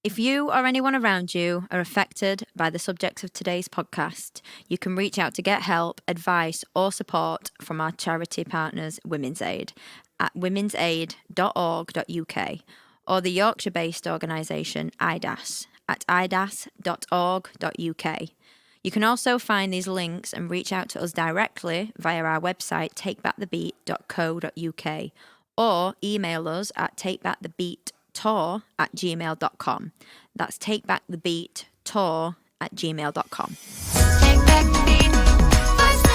If you or anyone around you are affected by the subjects of today's podcast, you can reach out to get help, advice, or support from our charity partners, Women's Aid, at womensaid.org.uk, or the Yorkshire-based organisation IDAS at idas.org.uk. You can also find these links and reach out to us directly via our website takebackthebeat.co.uk or email us at takebackthebeattour@gmail.com. That's takebackthebeattour@gmail.com. Take back the beat. Voice notes.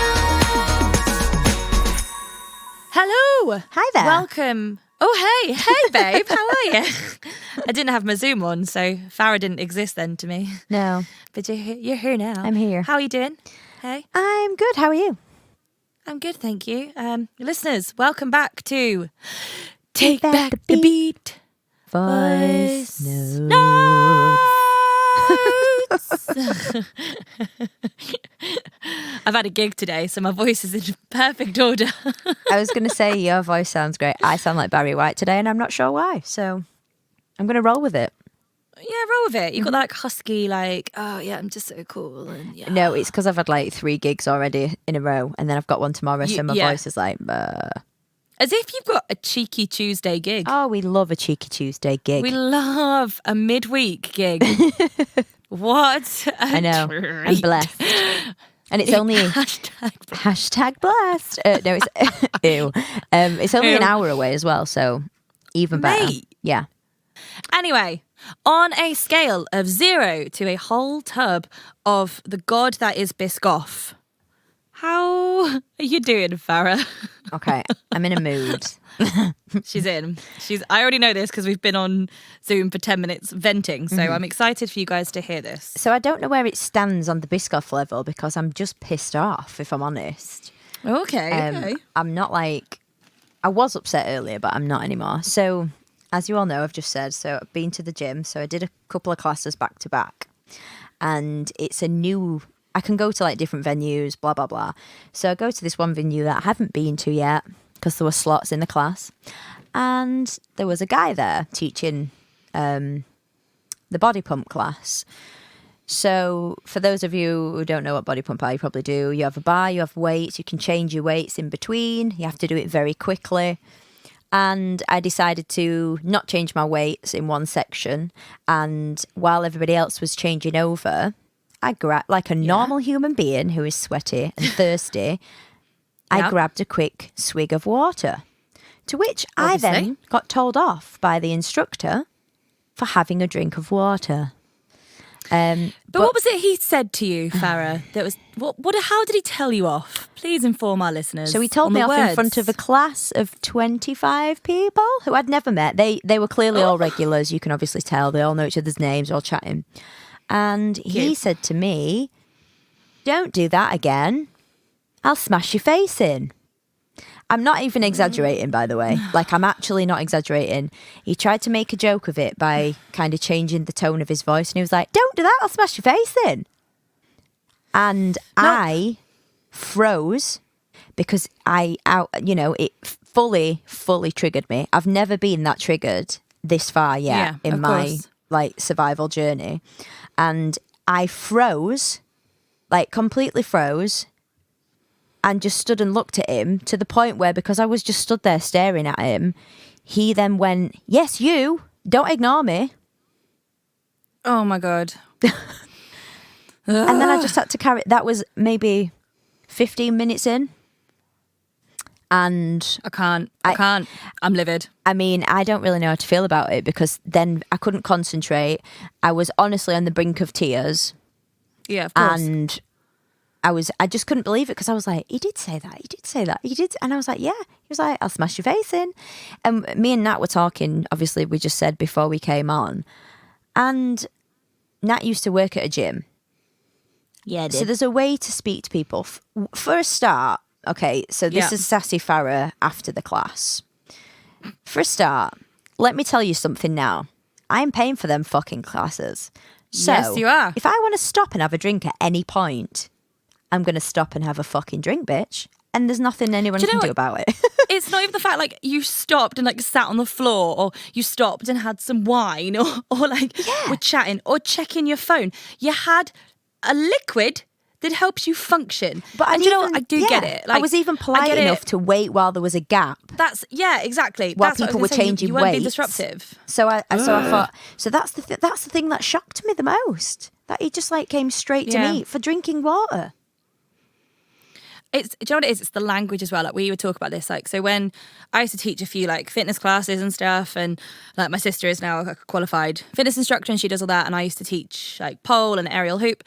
Hello. Hi there. Welcome. Oh, hey, babe. How are you? I didn't have my Zoom on, so Farah didn't exist then to me. No. But you're here now. I'm here. How are you doing? Hey. I'm good. How are you? I'm good, thank you. Listeners, welcome back to Take Back the Beat. Voice notes. I've had a gig today, so my voice is in perfect order. I was going to say your voice sounds great. I sound like Barry White today, and I'm not sure why. So I'm going to roll with it. Yeah, roll with it. You've got that like husky, like, oh yeah, I'm just so cool. And yeah. No, it's because I've had like 3 gigs already in a row, and then I've got one tomorrow, so my voice is like, as if you've got a cheeky Tuesday gig. Oh, we love a cheeky Tuesday gig. We love a midweek gig. What? I know. I'm blessed. And it's only hashtag blessed. No, it's ew. It's only an hour away as well, so even better. Mate. Yeah. Anyway, on a scale of 0 to a whole tub of the god that is Biscoff, how are you doing, Farah? Okay, I'm in a mood. She's in. I already know this because we've been on Zoom for 10 minutes venting, so I'm excited for you guys to hear this. So I don't know where it stands on the Biscoff level because I'm just pissed off, if I'm honest. Okay. I'm not like... I was upset earlier, but I'm not anymore. So, as you all know, I've just said, so I've been to the gym, so I did a couple of classes back to back. And it's a new... I can go to like different venues, blah, blah, blah. So I go to this one venue that I haven't been to yet because there were slots in the class. And there was a guy there teaching the body pump class. So for those of you who don't know what body pump are, you probably do. You have a bar, you have weights, you can change your weights in between. You have to do it very quickly. And I decided to not change my weights in one section. And while everybody else was changing over... I grabbed, like a normal human being who is sweaty and thirsty, I grabbed a quick swig of water, to which I then got told off by the instructor for having a drink of water. But what was it he said to you, Farah? That was what? How did he tell you off? Please inform our listeners. So he told me off in front of a class of 25 people who I'd never met. They were clearly all regulars. You can obviously tell. They all know each other's names, all chatting. And he said to me, "Don't do that again. I'll smash your face in." I'm not even exaggerating, by the way. Like, I'm actually not exaggerating. He tried to make a joke of it by kind of changing the tone of his voice. And he was like, "Don't do that. I'll smash your face in." And I froze because it fully triggered me. I've never been that triggered this far yet in my survival journey. And I froze, like completely froze, and just stood and looked at him to the point where, because I was just stood there staring at him, he then went, "Yes, you, don't ignore me." Oh my God. And then I just had to carry, that was maybe 15 minutes in. And I can't. I'm livid. I mean, I don't really know how to feel about it because then I couldn't concentrate. I was honestly on the brink of tears. Yeah, of course. And I just couldn't believe it because I was like, he did say that. He did. And I was like, yeah. He was like, "I'll smash your face in." And me and Nat were talking, obviously, we just said before we came on. And Nat used to work at a gym. Yeah, I did. So there's a way to speak to people. For a start, okay, so this is Sassy Farah after the class. For a start, let me tell you something now. I'm paying for them fucking classes. So yes, you are. If I want to stop and have a drink at any point, I'm going to stop and have a fucking drink, bitch. and there's nothing anyone Do you can know do what? about it. It's not even the fact like you stopped and like sat on the floor, or you stopped and had some wine, or like were chatting or checking your phone. You had a liquid that helps you function. But and do you know what? I do get it. I was even I polite get enough it. to wait while there was a gap. That's exactly. While That's what I people was were gonna say. changing you weren't being weights. disruptive. So I thought. So that's the thing that shocked me the most. That he just like came straight to Yeah. me for drinking water. Do you know what it is? It's the language as well. Like we would talk about this. Like, so when I used to teach a few like fitness classes and stuff, and like my sister is now a qualified fitness instructor and she does all that. And I used to teach like pole and aerial hoop.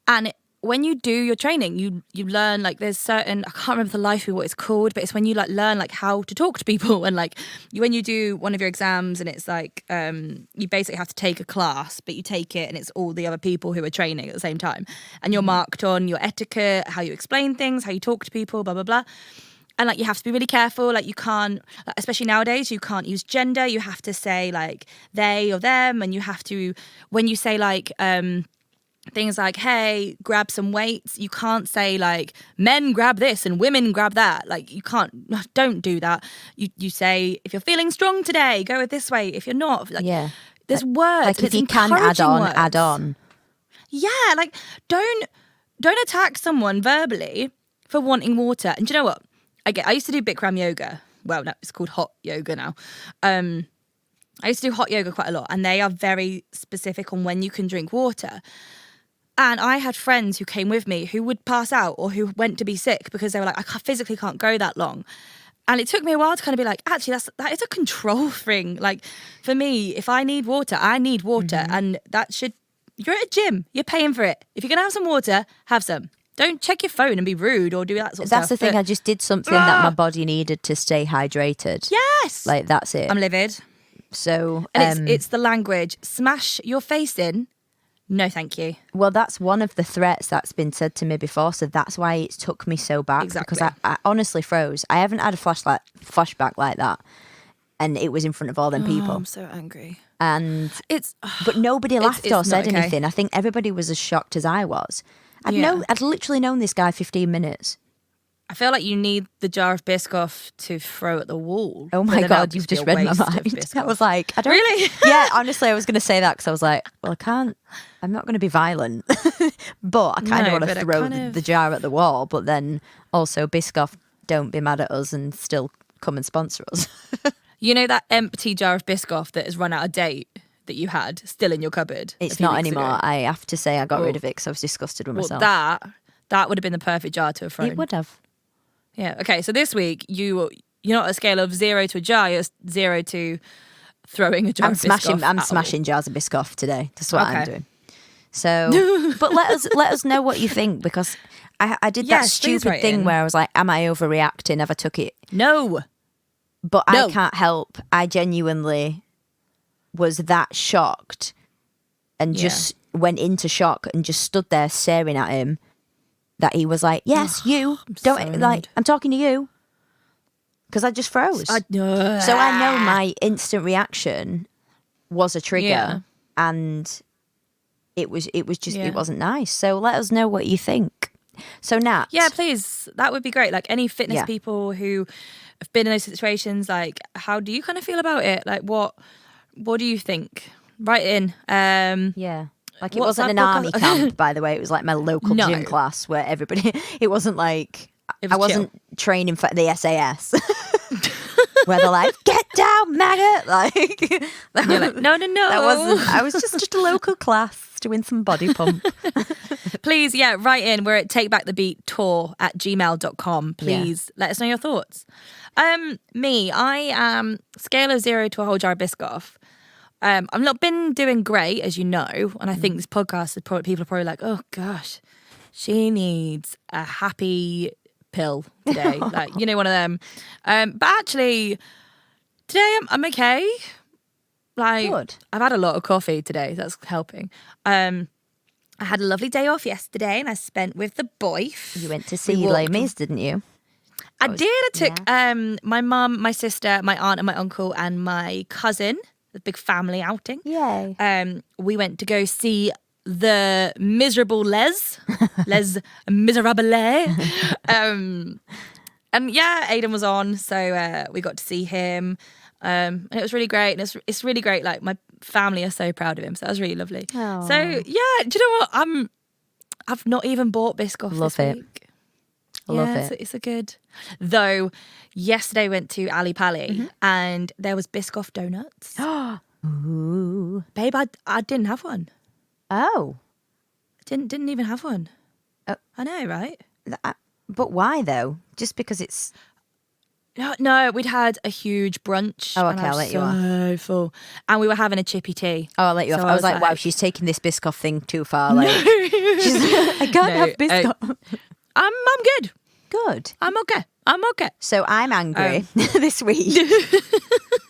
And when you do your training, you learn like there's certain, I can't remember the life of what it's called, but it's when you like learn like how to talk to people, and like when you do one of your exams and it's like you basically have to take a class, but you take it and it's all the other people who are training at the same time, and you're marked on your etiquette, how you explain things, how you talk to people, blah blah blah. And like you have to be really careful. Like you can't, especially nowadays, you can't use gender. You have to say like they or them, and you have to, when you say like things like, hey, grab some weights, you can't say like men grab this and women grab that. Like you don't do that. You say, if you're feeling strong today, go this way. If you're not, like, there's words. Like and if it's you can add encouraging on, words. add on. Yeah, like don't attack someone verbally for wanting water. And do you know what? I used to do Bikram yoga. Well, no, it's called hot yoga now. I used to do hot yoga quite a lot, and they are very specific on when you can drink water. And I had friends who came with me who would pass out or who went to be sick because they were like, physically can't go that long. And it took me a while to kind of be like, actually, that is a control thing. Like for me, if I need water, I need water. And you're at a gym, you're paying for it. If you're going to have some water, have some. Don't check your phone and be rude or do that sort of stuff. That's the thing. I just did something that my body needed to stay hydrated. Yes. Like that's it. I'm livid. So And it's the language. Smash your face in. No, thank you. well, that's one of the threats that's been said to me before. So that's why it took me so back. Exactly. Because I honestly froze. I haven't had a flashback like that. And it was in front of all them people. I'm so angry. And It's but nobody laughed it's or not said okay. anything. I think everybody was as shocked as I was. Yeah. I'd literally known this guy 15 minutes. I feel like you need the jar of Biscoff to throw at the wall. Oh But my then that'll God, you've be just a read my waste of mind. I Biscoff. was like, I don't Really? Yeah, honestly, I was going to say that because I was like, well, I'm not going to be violent. But I kind of No, want to but I throw kind of- the jar at the wall. But then also, Biscoff, don't be mad at us and still come and sponsor us. You know that empty jar of Biscoff that has run out of date that you had still in your cupboard? a It's few not weeks anymore. ago? I have to say I got rid Well- of it because I was disgusted with Well, myself. that would have been the perfect jar to have thrown. It would have. Yeah. Okay. So this week you're not at a scale of 0 to a jar. You're 0 to throwing a jar. I'm of Biscoff at a smashing jars of Biscoff today. That's what I'm Okay. doing. So, but let us know what you think, because I did that Yes, please stupid write thing in. where I was like, am I overreacting? Have I took it? No. But No. I can't help. I genuinely was that shocked and just went into shock and just stood there staring at him, that he was like, yes, you. Don't so like, annoyed. I'm talking to you. Because I just froze. So I know my instant reaction was a trigger, Yeah. and it was just Yeah. it wasn't nice. So let us know what you think. So Nat, Yeah, please. That would be great. Like any fitness Yeah. people who have been in those situations, like how do you kind of feel about it? Like what do you think? Write in. yeah, like it What's wasn't that an army book? camp, by the way. It was like my local No. gym class where everybody. It wasn't like It I was chill. wasn't training for the SAS. Where they're like, get down, maggot! Like, You're like, no. that wasn't. I was just a local class doing some body pump. Please, yeah, write in. We're at takebackthebeattour@gmail.com. Please let us know your thoughts. Me, I am scale of 0 to a whole jar of Biscoff. I've not been doing great, as you know, and I think this podcast is probably people are probably like, oh gosh, she needs a happy pill today, like one of them. But actually, today I'm okay. Like Good. I've had a lot of coffee today, that's helping. I had a lovely day off yesterday, and I spent with the boys. You went to see We walked- Les Mis, didn't you? I did. I took my mum, my sister, my aunt, and my uncle, and my cousin. A big family outing. Yay. We went to go see the miserable Les Miserable. And yeah, Aidan was on, so we got to see him. And it was really great. And it's really great. Like, my family are so proud of him. So that was really lovely. Aw. So yeah, do you know what? I've not even bought Biscoff Love this it. week. Love Yeah, it. It's a good. Though yesterday went to Ali Pali and there was Biscoff donuts. Ooh. Babe, I didn't have one. Oh. Didn't even have one. Oh. I know, right? But why though? Just because it's... No, we'd had a huge brunch. Oh, and okay, I I'll was let you off. so full. And we were having a chippy tea. Oh, I'll let you So off. I was like, wow, she's taking this Biscoff thing too far. Like, she's like, I can't have Biscoff. I'm good. Good. I'm okay. So I'm angry this week.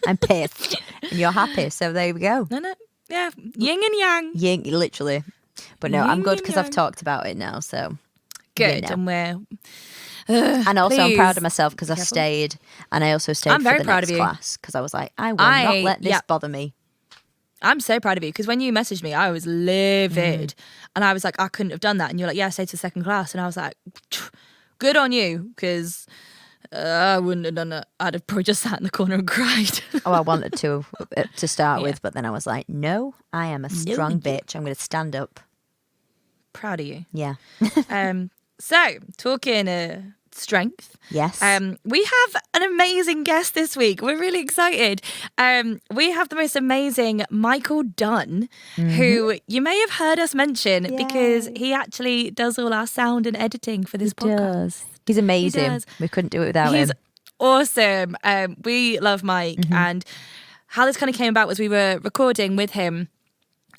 I'm pissed. And you're happy. So there we go. No. Yeah, yin and yang. Yin, literally. But no, I'm Yin good and because I've yang. talked about it now. So Good. you know. And we're... And also I'm proud Please of myself because I careful. stayed, and I also stayed I'm very for the proud next of you. class because I was like, I will not let this yeah. bother me. I'm so proud of you because when you messaged me, I was livid. And I was like, I couldn't have done that. And you're like, yeah, stay to the second class. And I was like, good on you because I wouldn't have done that. I'd have probably just sat in the corner and cried. Oh, I wanted to start Yeah. with, but then I was like, no, I am a strong bitch. I'm going to stand up. Proud of you. Yeah. So, talking strength. Yes. We have an amazing guest this week. We're really excited. We have the most amazing Mykel Dunn, who you may have heard us mention because he actually does all our sound and editing for this podcast. He's amazing. does. We couldn't do it without He's him. awesome. We love Mike. And how this kind of came about was we were recording with him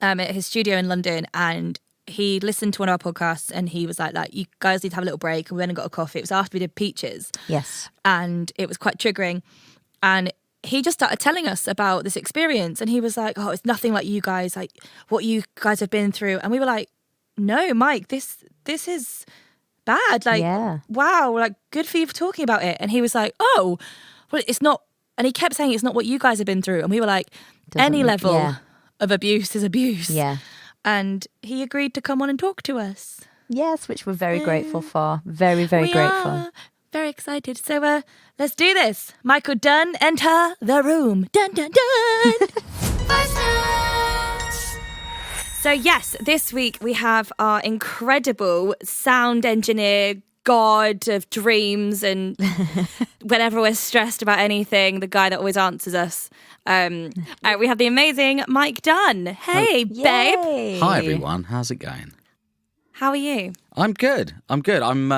at his studio in London, and he listened to one of our podcasts and he was like, you guys need to have a little break. And we went and got a coffee. It was after we did Peaches. Yes. And it was quite triggering. And he just started telling us about this experience. And he was like, oh, it's nothing like you guys, like what you guys have been through. And we were like, no, Mike, this is bad. Like, Yeah. wow, like good for you for talking about it. And he was like, oh, well, it's not. And he kept saying it's not what you guys have been through. And we were like, any mean- level yeah. of abuse is abuse. Yeah. And he agreed to come on and talk to us. Yes, which we're very grateful for. Very, very We grateful. are very excited. So let's do this. Mykel Dunn, enter the room. Dun, dun, dun. Voice notes. So yes, this week we have our incredible sound engineer, god of dreams, and whenever we're stressed about anything, the guy that always answers us. We have the amazing Mykel Dunn. Hey, babe. Yay. Hi everyone, how's it going? How are you? I'm good. I'm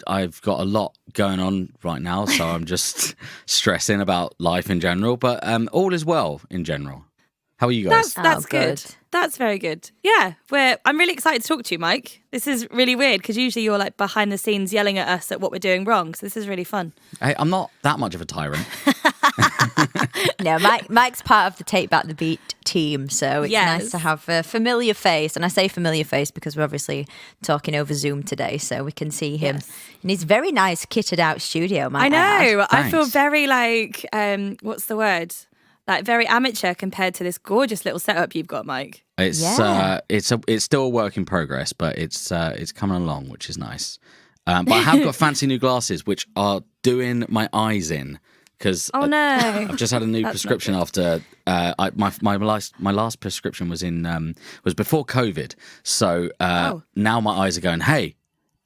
I've got a lot going on right now, so I'm just stressing about life in general, but all is well in general. How are you guys? That's Oh, good. good. That's very good. Yeah, I'm really excited to talk to you, Mike. This is really weird because usually you're like behind the scenes yelling at us at what we're doing wrong. So this is really fun. Hey, I'm not that much of a tyrant. No, Mike's part of the Take Back the Beat team, so it's Yes. nice to have a familiar face. And I say familiar face because we're obviously talking over Zoom today, so we can see him. Yes. And he's very nice, kitted out studio, might I know. I feel Thanks. very like, what's the word? Like very amateur compared to this gorgeous little setup you've got, Mike. It's Yeah. it's still a work in progress, but it's coming along, which is nice. But I have got fancy new glasses, which are doing my eyes in because Oh no. I've just had a new That's not prescription after my last prescription was before COVID. So now my eyes are going, hey,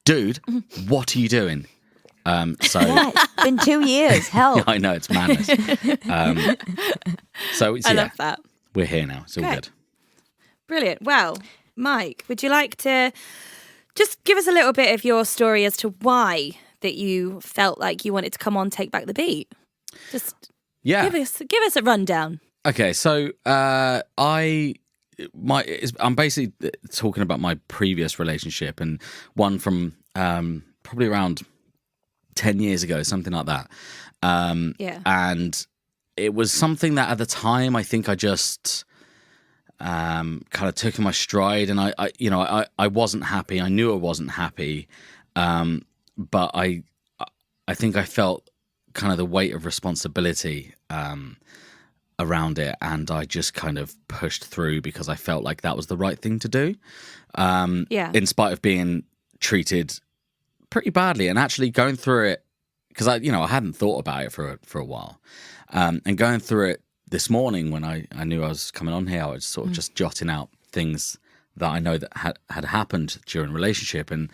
dude, what are you doing? So Yeah, it's been 2 years. Help. I know it's madness. So I yeah, love that. we're here now. It's all Great. good. Brilliant. Well, Mike, would you like to just give us a little bit of your story as to why that you felt like you wanted to come on Take Back the Beat? Just Yeah. give us a rundown. Okay, so I'm basically talking about my previous relationship and one from probably around 10 years ago, something like that. Yeah. And it was something that at the time I think I just kind of took in my stride, and I wasn't happy. I knew I wasn't happy, but I think I felt kind of the weight of responsibility around it, and I just kind of pushed through because I felt like that was the right thing to do. In spite of being treated pretty badly, and actually going through it, because I hadn't thought about it for a while, and going through it this morning when I knew I was coming on here, I was sort of just jotting out things that I know that had happened during a relationship, and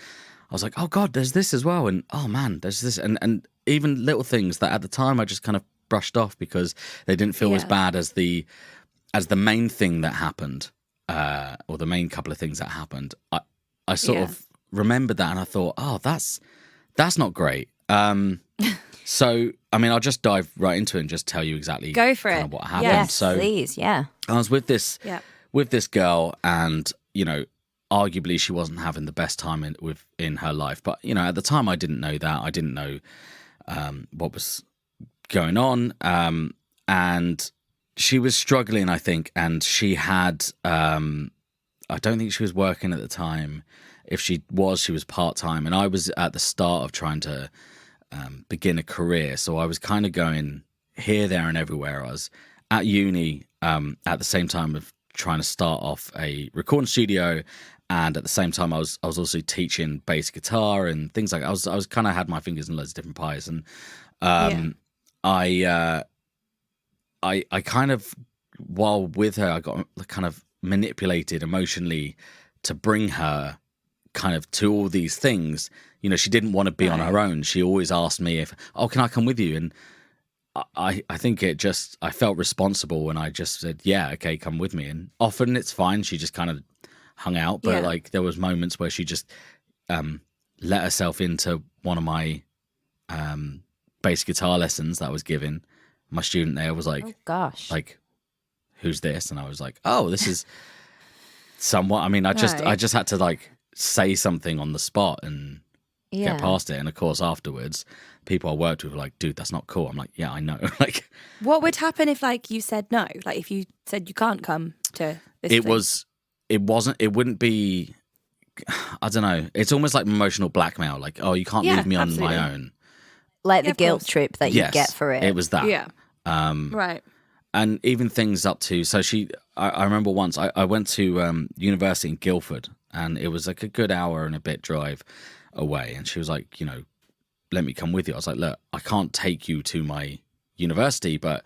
I was like, oh God, there's this as well, and oh man, there's this, and even little things that at the time I just kind of brushed off because they didn't feel as bad as the main thing that happened, or the main couple of things that happened. I sort of remembered that, and I thought, oh, that's not great. So I mean, I'll just dive right into it and just tell you exactly Go for it. what happened. Yes, So please. Yeah. I was with this girl, and arguably she wasn't having the best time in her life, but at the time I didn't know that. I didn't know what was going on, and she was struggling, I think, and she had I don't think she was working at the time. If she was part-time, and I was at the start of trying to begin a career, so I was kind of going here, there, and everywhere. I was at uni at the same time of trying to start off a recording studio, and at the same time I was also teaching bass guitar and things like that. I was kind of had my fingers in loads of different pies, and I kind of, while with her, I got kind of manipulated emotionally to bring her kind of to all these things. She didn't want to be on her own. She always asked me can I come with you? And I think I felt responsible, and I just said, yeah, okay, come with me. And often it's fine. She just kind of hung out, but like there was moments where she just let herself into one of my bass guitar lessons that I was giving. My student there was like, oh gosh, like, who's this? And I was like, oh, this is somewhat. I mean, I just had to like say something on the spot and get past it. And of course, afterwards, people I worked with were like, dude, that's not cool. I'm like, yeah, I know. Like, what would happen if like you said no? Like if you said you can't come to this thing? It wouldn't be, I don't know. It's almost like emotional blackmail. Like, oh, you can't leave me on my own. Like the guilt trip that you get for it. It was that. Yeah. Right. And even things up to, so I remember once I went to university in Guildford, and it was like a good hour and a bit drive away. And she was like, let me come with you. I was like, look, I can't take you to my university, but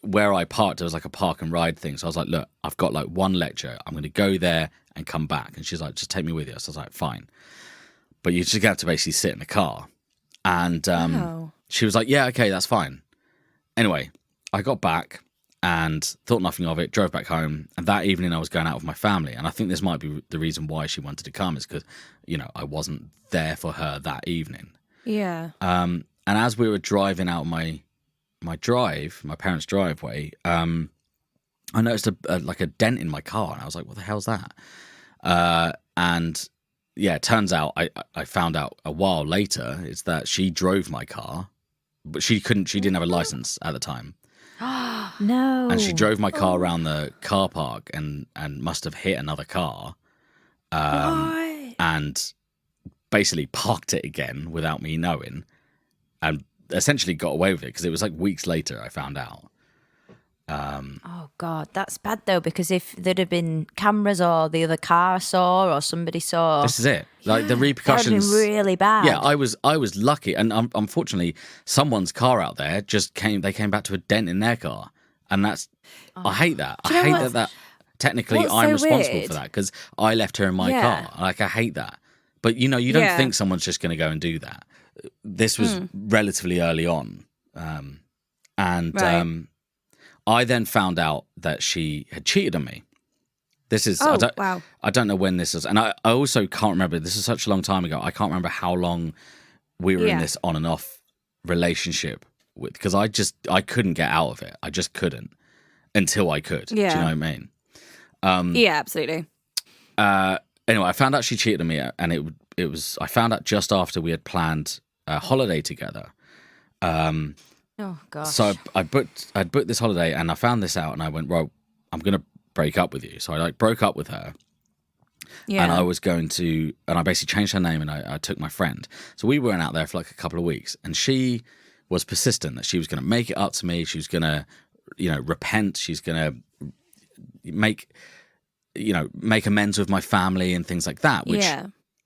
where I parked, there was like a park and ride thing. So I was like, look, I've got like one lecture. I'm going to go there and come back. And she's like, just take me with you. So I was like, fine. But you just have to basically sit in the car. And she was like, yeah, okay, that's fine. Anyway, I got back and thought nothing of it, drove back home. And that evening I was going out with my family. And I think this might be the reason why she wanted to come, is because, I wasn't there for her that evening. Yeah. And as we were driving out my parents' driveway, I noticed a dent in my car. And I was like, what the hell's that? And yeah, it turns out, I found out a while later, is that she drove my car, but she didn't have a license at the time. No. And she drove my car around the car park and must have hit another car. And basically parked it again without me knowing, and essentially got away with it, because it was like weeks later I found out. Oh God, that's bad though, because if there'd have been cameras or the other car saw or somebody saw, this is it. Like the that repercussions, would have been really bad. Yeah, I was lucky, and unfortunately, someone's car out there they came back to a dent in their car, and that's I hate that. I hate that technically What's I'm so responsible weird? for that, because I left her in my car. Like, I hate that. But you don't think someone's just going to go and do that. This was relatively early on, and I then found out that she had cheated on me. This is I don't know when this is, and I also can't remember. This is such a long time ago. I can't remember how long we were in this on and off relationship with, because I couldn't get out of it. I just couldn't until I could. Yeah. Do you know what I mean? Yeah, absolutely. Anyway, I found out she cheated on me, and it was I found out just after we had planned a holiday together. Oh gosh. So I'd booked this holiday, and I found this out, and I went, well, I'm going to break up with you. So I broke up with her. Yeah. And I was going to, and I basically changed her name, and I took my friend. So we weren't out there for like a couple of weeks, and she was persistent that she was going to make it up to me. She was going to repent. She's gonna make amends with my family and things like that. Which,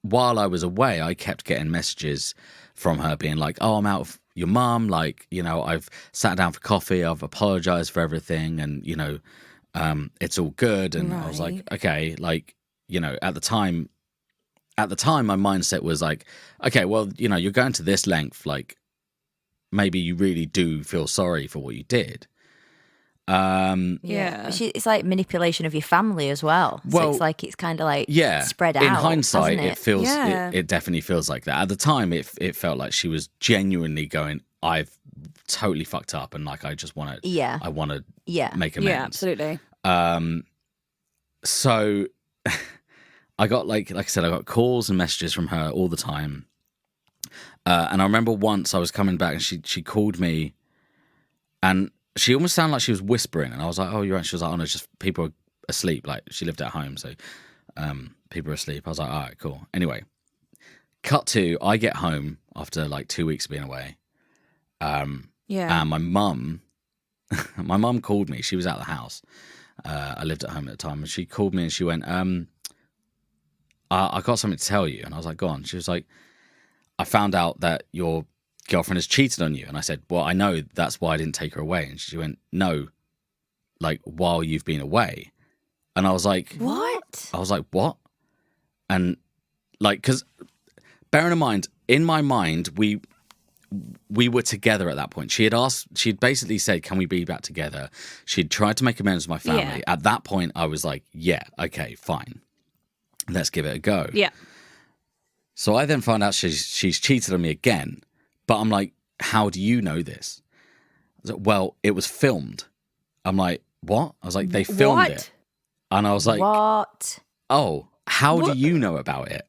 while I was away, I kept getting messages from her being like, "Oh, I'm out of your mum. Like, I've sat down for coffee. I've apologized for everything, and it's all good." And I was like, okay, like, at the time, my mindset was like, okay, well, you're going to this length, like, maybe you really do feel sorry for what you did. It's like manipulation of your family as well. So it's like, it's kind of like spread out. In hindsight, hasn't it? it feels it definitely feels like that. At the time, it felt like she was genuinely going, I've totally fucked up, and like I just want to I want to make amends. Yeah, absolutely. So I got like I said, I got calls and messages from her all the time. And I remember once I was coming back and she called me, and she almost sounded like she was whispering, and I was like, "Oh, you're right." She was like, "Oh no, just people are asleep." Like, she lived at home, so people are asleep. I was like, "All right, cool." Anyway, cut to, I get home after like 2 weeks of being away. And my mum called me. She was out of the house. I lived at home at the time, and she called me and she went, I got something to tell you. And I was like, "Go on." She was like, "I found out that your girlfriend has cheated on you." And I said, "Well, I know, that's why I didn't take her away." And she went, "No, like, while you've been away." And I was like, "What?" I was like, "What?" And like, because bearing in mind, in my mind, we were together at that point. She'd basically said, "Can we be back together?" She'd tried to make amends with my family. Yeah. At that point, I was like, "Yeah, okay, fine. Let's give it a go." Yeah. So I then find out she's cheated on me again. But I'm like, "How do you know this?" I was like, "Well, it was filmed." I'm like, "What?" I was like, "They filmed it." And I was like, "What? "Oh, how do you know about it?"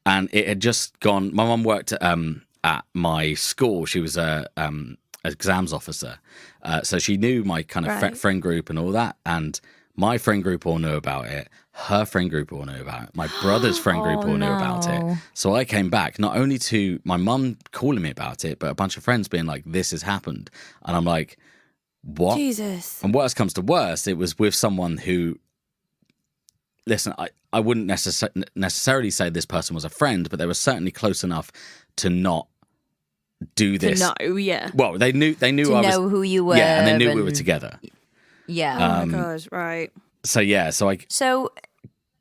And it had just gone. My mum worked at my school. She was a exams officer. So she knew my kind of friend group and all that. And my friend group all knew about it. Her friend group all knew about it. My brother's friend group all knew about it. So I came back, not only to my mum calling me about it, but a bunch of friends being like, "This has happened." And I'm like, "What?" Jesus. And worst comes to worst, it was with someone who, listen, I wouldn't necessarily say this person was a friend, but they were certainly close enough to not do this. No, yeah. Well, they knew To I know was, who you were. yeah, and they knew we were together. Yeah. Oh my God, right. So yeah, So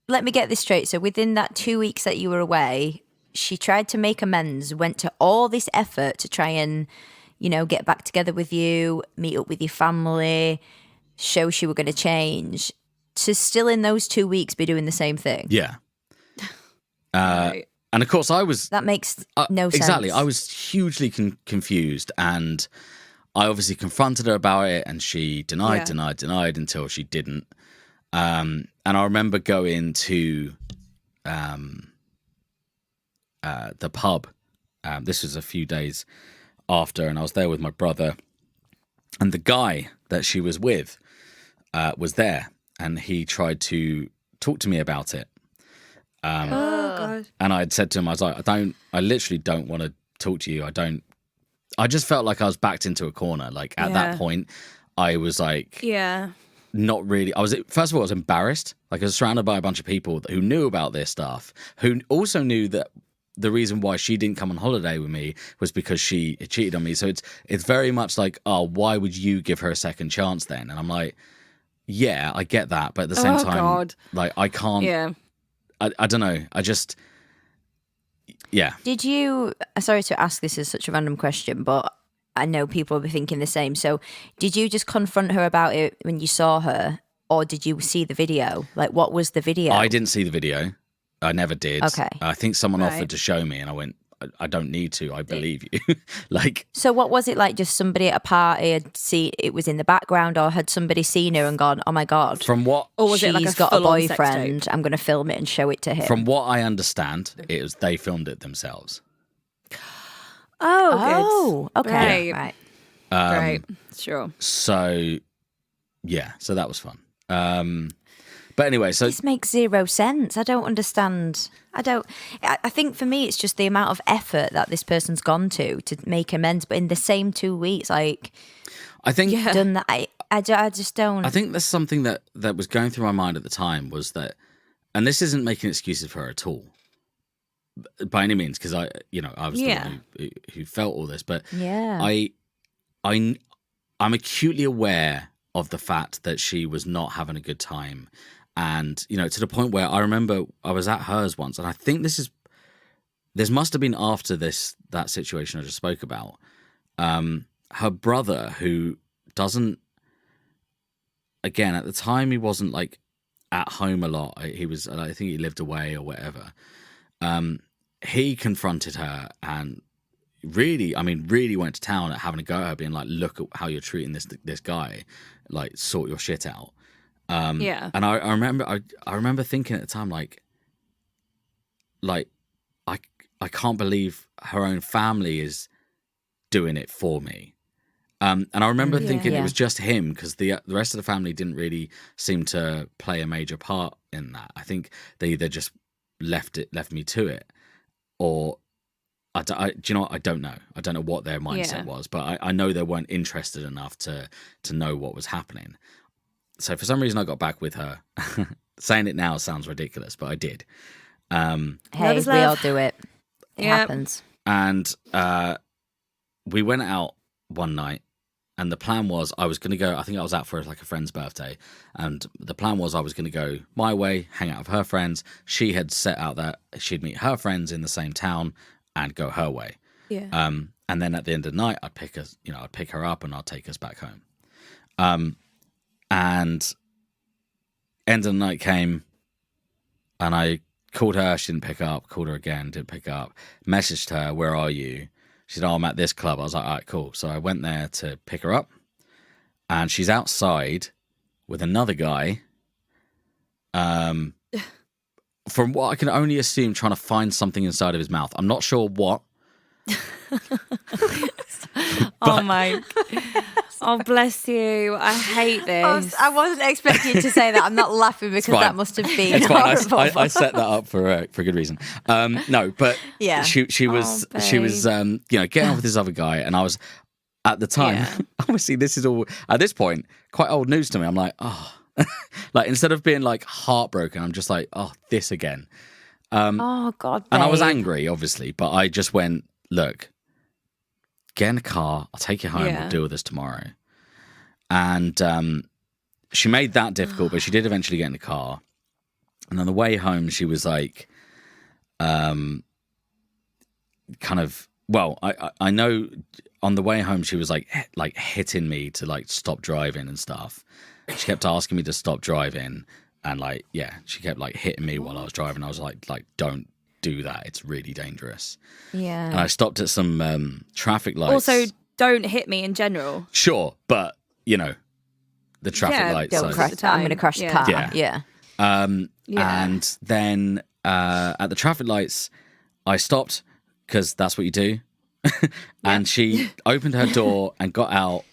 let me get this straight. So within that 2 weeks that you were away, she tried to make amends, went to all this effort to try and, get back together with you, meet up with your family, show she were going to change, to still in those 2 weeks be doing the same thing. Yeah. Right. And of course, I was That makes no sense. exactly. I was hugely confused, and I obviously confronted her about it, and she denied until she didn't. And I remember going to the pub. This was a few days after, and I was there with my brother, and the guy that she was with was there, and he tried to talk to me about it. Oh God. And I had said to him, I was like, I literally don't want to talk to you. I just felt like I was backed into a corner. Like at that point, I was like, Yeah. not really. First of all, I was embarrassed. Like, I was surrounded by a bunch of people who knew about this stuff, who also knew that the reason why she didn't come on holiday with me was because she had cheated on me. So it's very much like, "Oh, why would you give her a second chance then?" And I'm like, yeah, I get that, but at the same time, God. like, I can't. Yeah. I don't know. I just, yeah. Did you, sorry to ask this as such a random question, but I know people will be thinking the same. So did you just confront her about it when you saw her, or did you see the video? Like, what was the video? I didn't see the video. I never did. Okay. I think someone Right. offered to show me, and I went, I don't need to. I believe you. Like, So what was it like? Just somebody at a party had seen it was in the background, or had somebody seen her and gone, "Oh my God, from what Or was it like a she's got a full-on sex boyfriend. I'm going to film it and show it to him." I understand, it was they filmed it themselves. Oh, oh, okay, right. Right. Sure. So, yeah. So that was fun. But anyway, so This makes zero sense. I don't understand. I think for me, it's just the amount of effort that this person's gone to make amends. But in the same 2 weeks, like, I think Yeah. done that. I just don't. I think there's something that was going through my mind at the time was that, and this isn't making excuses for her at all, by any means, because I was the one who felt all this, but Yeah. I'm acutely aware of the fact that she was not having a good time, and to the point where I remember I was at hers once, and I think this must have been after that situation I just spoke about. Her brother, who doesn't, again, at the time he wasn't like at home a lot. He was, I think he lived away or whatever. He confronted her and really went to town at having a go at her, being like, look at how you're treating this guy, like, sort your shit out. Yeah. And I remember thinking at the time, like I can't believe her own family is doing it for me. And I remember thinking it was just him, because the rest of the family didn't really seem to play a major part in that. I think they either just left me to it, or do you know what? I don't know. I don't know what their mindset was, but I know they weren't interested enough to know what was happening. So for some reason, I got back with her. Saying it now sounds ridiculous, but I did. Hey, we all do it. It happens. And we went out one night, and the plan was I was going to go, I think I was out for like a friend's birthday, and the plan was I was going to go my way, hang out with her friends. She had set out that she'd meet her friends in the same town and go her way. Yeah. And then at the end of the night, I'd pick her up and I'd take us back home. And end of the night came, and I called her, she didn't pick up, called her again, didn't pick up, messaged her, where are you? She said, oh, I'm at this club. I was like, all right, cool. So I went there to pick her up, and she's outside with another guy. From what I can only assume, trying to find something inside of his mouth. I'm not sure what. Oh my. Oh, bless you. I hate this. I wasn't expecting you to say that. I'm not laughing because fine. that must have been It's fine. horrible. I set that up for a good reason. No, but Yeah. she was getting off with this other guy, and I was at the time. Yeah. Obviously, this is all at this point quite old news to me. I'm like, oh, like instead of being like heartbroken, I'm just like, oh, this again. Oh God. And I was babe. angry, obviously, but I just went, look, get in the car. I'll take you home. Yeah. We'll deal with this tomorrow. And she made that difficult, but she did eventually get in the car. And on the way home, she was like, kind of, well, I know on the way home, she was like hitting me to like stop driving and stuff. She kept asking me to stop driving. And like, yeah, she kept like hitting me while I was driving. I was like, don't do that. It's really dangerous. Yeah. And I stopped at some traffic lights. Also, don't hit me in general. Sure, but the traffic Yeah, lights. Don't so- crash. I'm going to crash the car. Yeah. Yeah. Yeah. And then at the traffic lights, I stopped because that's what you do. And she opened her door and got out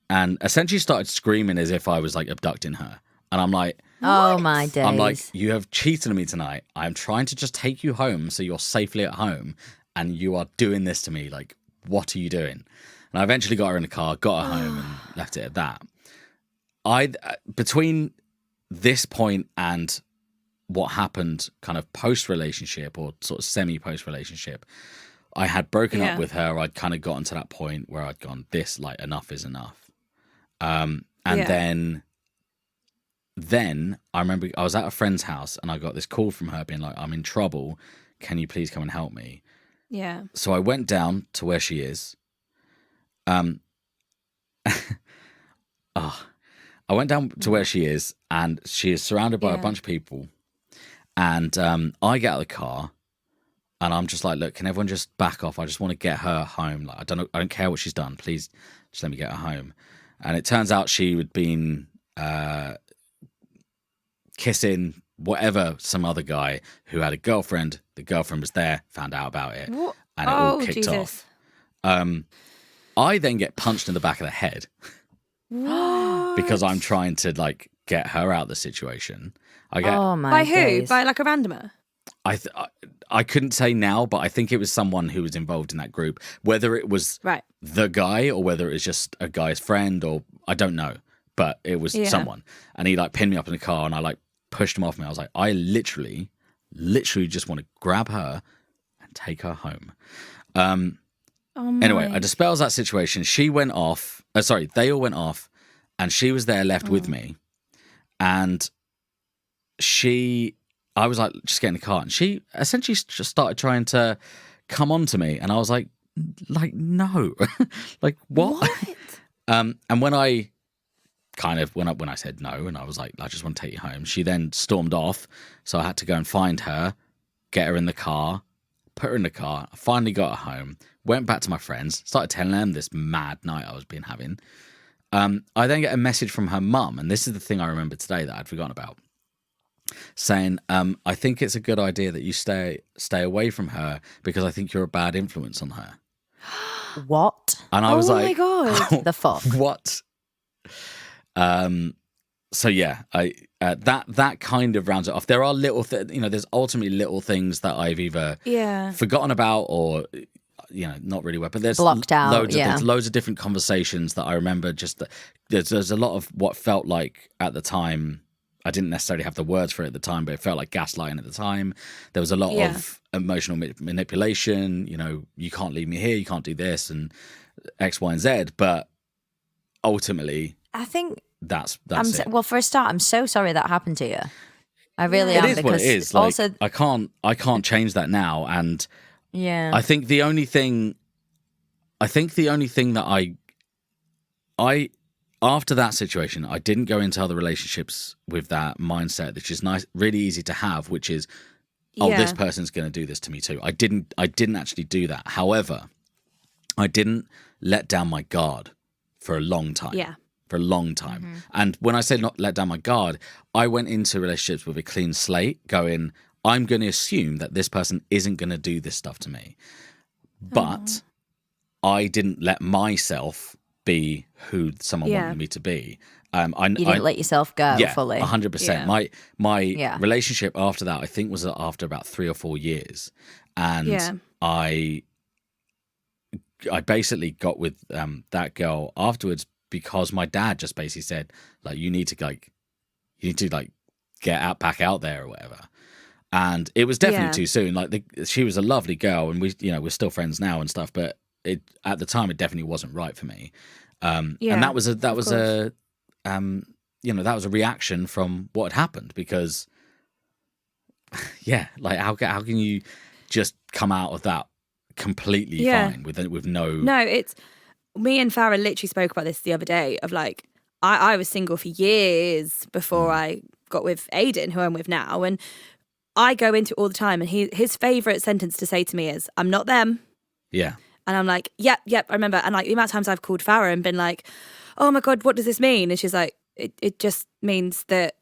and essentially started screaming as if I was like abducting her. And I'm like, Oh my days. I'm like, you have cheated on me tonight. I'm trying to just take you home so you're safely at home, and you are doing this to me. Like, what are you doing? And I eventually got her in the car, got her home, and left it at that. Between this point and what happened kind of post-relationship or sort of semi-post-relationship, I had broken up with her. I'd kind of gotten to that point where I'd gone, this, like, enough is enough. And then I remember I was at a friend's house and I got this call from her being like, I'm in trouble. Can you please come and help me? Yeah. So I went down to where she is. I went down to where she is, and she is surrounded by a bunch of people. And I get out of the car, and I'm just like, look, can everyone just back off? I just want to get her home. Like, I don't care what she's done. Please, just let me get her home. And it turns out she had been kissing whatever, some other guy who had a girlfriend. The girlfriend was there, found out about it, What? and it all kicked Jesus. off. I then get punched in the back of the head because I'm trying to like get her out of the situation. I get Oh my By who? days. By like a randomer? I couldn't say now, but I think it was someone who was involved in that group. Whether it was Right. the guy or whether it was just a guy's friend, or I don't know. but it was Yeah. someone. And he like pinned me up in the car, and I like pushed him off me. I was like, I literally just want to grab her and take her home. Oh my. Anyway, I dispels that situation. She went off. They all went off, and she was there left with me. And I was like, just get in the car, and she essentially just started trying to come on to me, and I was like no, like what? And when I said no, and I was like, I just want to take you home, she then stormed off. So I had to go and find her, get her in the car, put her in the car. I finally got her home, went back to my friends, started telling them this mad night I was having. I then get a message from her mum, and this is the thing I remember today that I'd forgotten about, saying, I think it's a good idea that you stay away from her because I think you're a bad influence on her. What And I was Oh like, my God. the fuck? what? So yeah, that kind of rounds it off. There are little there's ultimately little things that I've either forgotten about or not really well, but there's Blocked out, there's loads of different conversations that I remember. Just there's a lot of what felt like at the time, I didn't necessarily have the words for it at the time, but it felt like gaslighting at the time. There was a lot of emotional manipulation. You can't leave me here, you can't do this, and X, Y, and Z. But ultimately, I think that's it. well, for a start, I'm so sorry that happened to you. I really am. It is because what it is. Like, also, I can't change that now. And yeah, I think the only thing that I after that situation, I didn't go into other relationships with that mindset, which is nice, really easy to have, which is, this person's going to do this to me too. I didn't actually do that. However, I didn't let down my guard for a long time. Yeah. For a long time. And when I say not let down my guard, I went into relationships with a clean slate, going, I'm going to assume that this person isn't going to do this stuff to me. But I didn't let myself be who someone wanted me to be. you didn't let yourself go fully. 100%. Yeah. My relationship after that, I think, was after about 3 or 4 years, and I basically got with that girl afterwards because my dad just basically said, like, you need to get back out there or whatever. And it was definitely too soon. Like, she was a lovely girl, and we're still friends now and stuff, but at the time it definitely wasn't right for me. And that was a reaction from what had happened, because like how can you just come out of that completely fine with no It's me and Farah literally spoke about this the other day of like, I was single for years before I got with Aiden, who I'm with now, and I go into it all the time, and his favourite sentence to say to me is, I'm not them. Yeah. And I'm like, yep, I remember. And like the amount of times I've called Farah and been like, oh my God, what does this mean? And she's like, it just means that,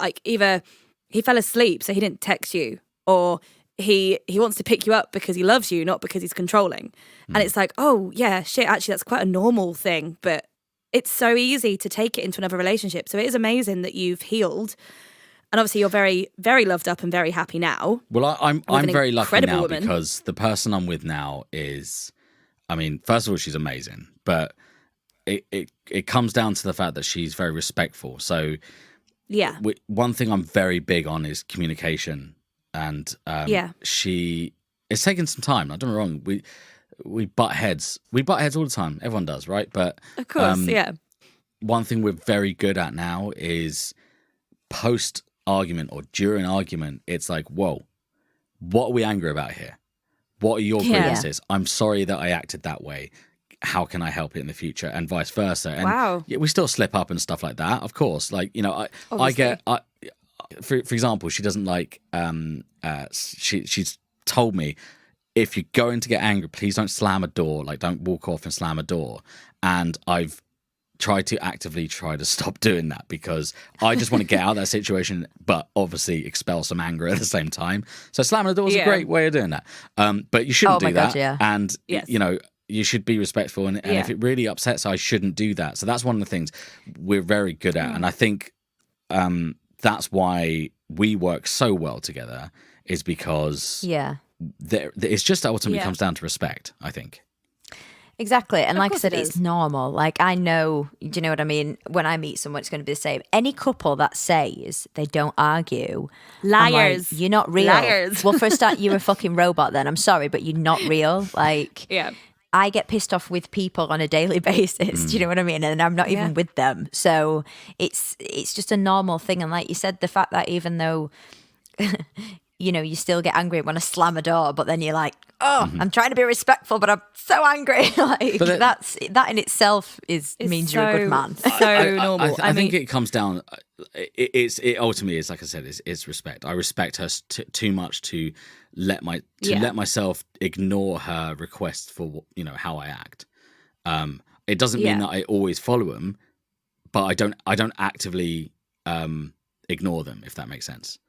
like, either he fell asleep so he didn't text you, or he wants to pick you up because he loves you, not because he's controlling. And it's like, oh yeah, shit, actually that's quite a normal thing, but it's so easy to take it into another relationship. So it is amazing that you've healed. And obviously you're very, very loved up and very happy now. Well, I'm very lucky now woman. because the person I'm with now is, I mean, first of all, she's amazing, but it comes down to the fact that she's very respectful. So yeah, one thing I'm very big on is communication, and it's taken some time. Don't get me wrong, we butt heads all the time. Everyone does, right? But of course, one thing we're very good at now is post argument or during argument, it's like, whoa, what are we angry about here? What are your grievances? I'm sorry that I acted that way. How can I help it in the future? And vice versa. And we still slip up and stuff like that, of course. Like, for example, she doesn't like, she's told me, if you're going to get angry, please don't slam a door. Like, don't walk off and slam a door. And I've tried to stop doing that, because I just want to get out of that situation, but obviously expel some anger at the same time. So slamming the door is a great way of doing that. But you shouldn't do that. And, you should be respectful. And if it really upsets, I shouldn't do that. So that's one of the things we're very good at. And I think that's why we work so well together, is because it's just ultimately comes down to respect, I think. Exactly. And like I course said, it it's does. normal. Like, I know, do you know what I mean? When I meet someone, it's going to be the same. Any couple that says they don't argue, I'm like, Liars. you're not real. Liars. Well, for a start, you're a fucking robot then. I'm sorry, but you're not real. Like, Yeah. I get pissed off with people on a daily basis. Do you know what I mean? And I'm not Yeah. even with them. So it's just a normal thing. And like you said, the fact that even though you know, you still get angry when I slam a door, but then you're like, oh, I'm trying to be respectful, but I'm so angry. Like But that in itself means you're a good man. So normal. I think it comes down. It ultimately is, like I said, it's respect. I respect her too much to let myself ignore her requests for how I act. It doesn't mean that I always follow them, but I don't actively ignore them, if that makes sense.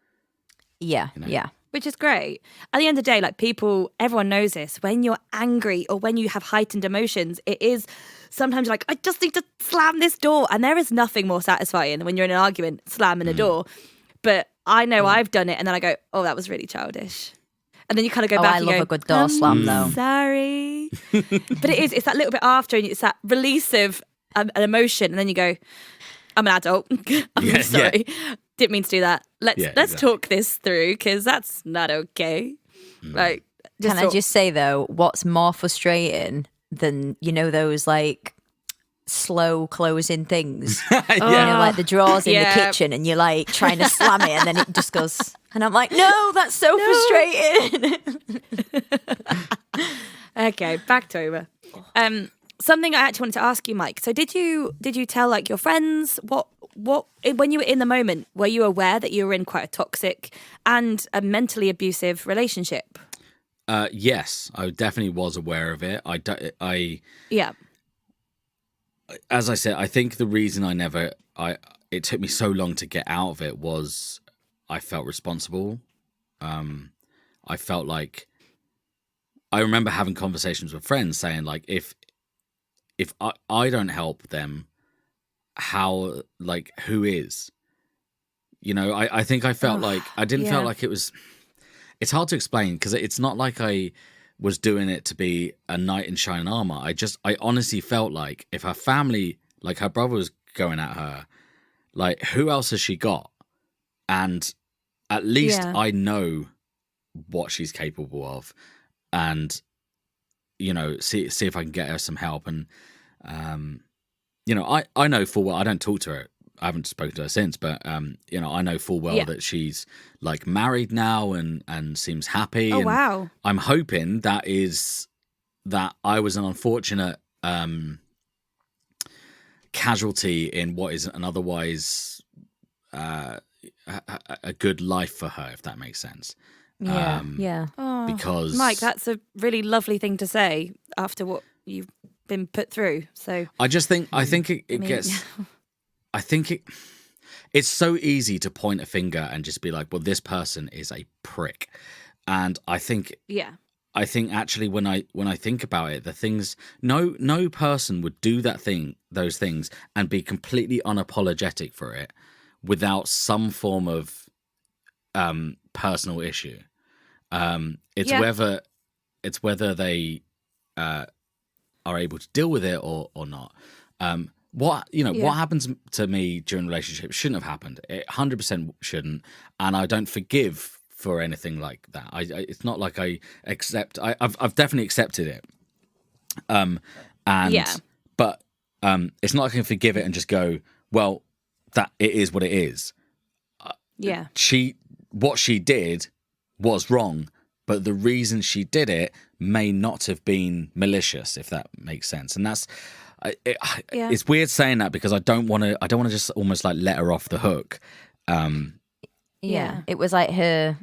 Yeah, yeah. Which is great. At the end of the day, like everyone knows this. When you're angry or when you have heightened emotions, it is sometimes like, I just need to slam this door. And there is nothing more satisfying than when you're in an argument, slamming a door. But I know I've done it and then I go, oh, that was really childish. And then you kind of go back I and love go, a good door slam though. sorry. But it's that little bit after and it's that release of an emotion. And then you go, I'm an adult. I'm Yeah, sorry. Didn't mean to do that. Let's exactly. talk this through because that's not okay. Like, Can I just say though, what's more frustrating than those like slow closing things? Like the drawers in the kitchen, and you're like trying to slam it, and then it just goes. And I'm like, no, that's so frustrating. Okay, back to over. Something I actually wanted to ask you, Mike. So did you tell like your friends what when you were in the moment, were you aware that you were in quite a toxic and a mentally abusive relationship? Yes, I definitely was aware of it. Yeah. As I said, I think the reason it took me so long to get out of it was I felt responsible. I felt like I remember having conversations with friends saying like, if I don't help them, how, like, who is? I think I felt like I didn't feel like it was. It's hard to explain because it's not like I was doing it to be a knight in shining armor. I honestly felt like if her family, like her brother was going at her, like who else has she got? And at least I know what she's capable of, and see if I can get her some help. And I know full well I don't talk to her. I haven't spoken to her since, but I know full well that she's like married now and seems happy. Oh, and wow. I'm hoping that I was an unfortunate casualty in what is an otherwise a good life for her, if that makes sense. Yeah. Oh, Because Mike, that's a really lovely thing to say after what you've been put through. So I think it's so easy to point a finger and just be like, well, this person is a prick. And I think actually when I think about it, the things, no person would do those things and be completely unapologetic for it without some form of personal issue. It's whether they are able to deal with it or not. What happens to me during relationships shouldn't have happened. It 100% shouldn't, and I don't forgive for anything like that. It's not like I accept. I've definitely accepted it. But it's not like I can forgive it and just go, well, that it is what it is. What she did was wrong, but the reason she did it may not have been malicious, if that makes sense. And that's. It's weird saying that because I don't want to just almost like let her off the hook. It was like her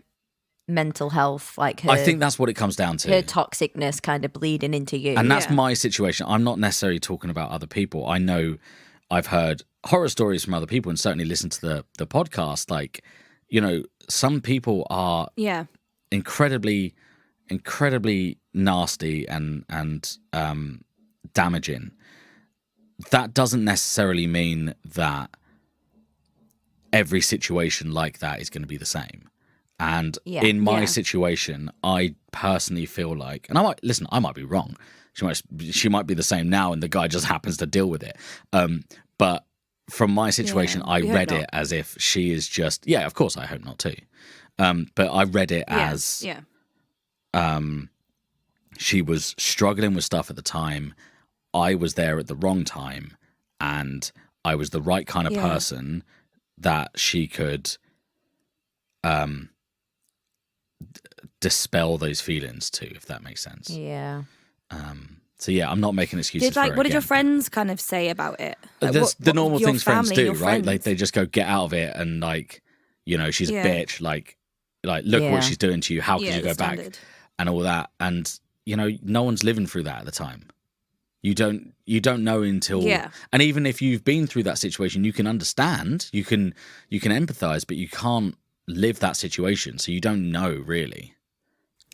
mental health, like her, I think that's what it comes down to. Her toxicness kind of bleeding into you. And that's my situation. I'm not necessarily talking about other people. I know I've heard horror stories from other people and certainly listened to the podcast. Like, some people are incredibly, incredibly nasty and damaging. That doesn't necessarily mean that every situation like that is going to be the same. And Yeah. in my Yeah. situation, I personally feel like, and I might be wrong. She might be the same now, and the guy just happens to deal with it. But from my situation, Yeah, I we hope read not. it as if she is just, yeah, of course, I hope not too. But I read it as yeah. she was struggling with stuff at the time. I was there at the wrong time, and I was the right kind of Yeah. person that she could dispel those feelings to, if that makes sense. Yeah. So yeah, I'm not making excuses. Did for her what did your again, friends kind of say about it? but Like, that's the what normal your things friends family, do, your right? Like friends? they just go get out of it, and like, you know, she's Yeah. a bitch. Like look Yeah. what she's doing to you. How could Yeah, you the go back standard. and all that? And you know, no one's living through that at the time. You don't know until, Yeah. and even if you've been through that situation, you can understand, you can empathize, but you can't live that situation, so you don't know really.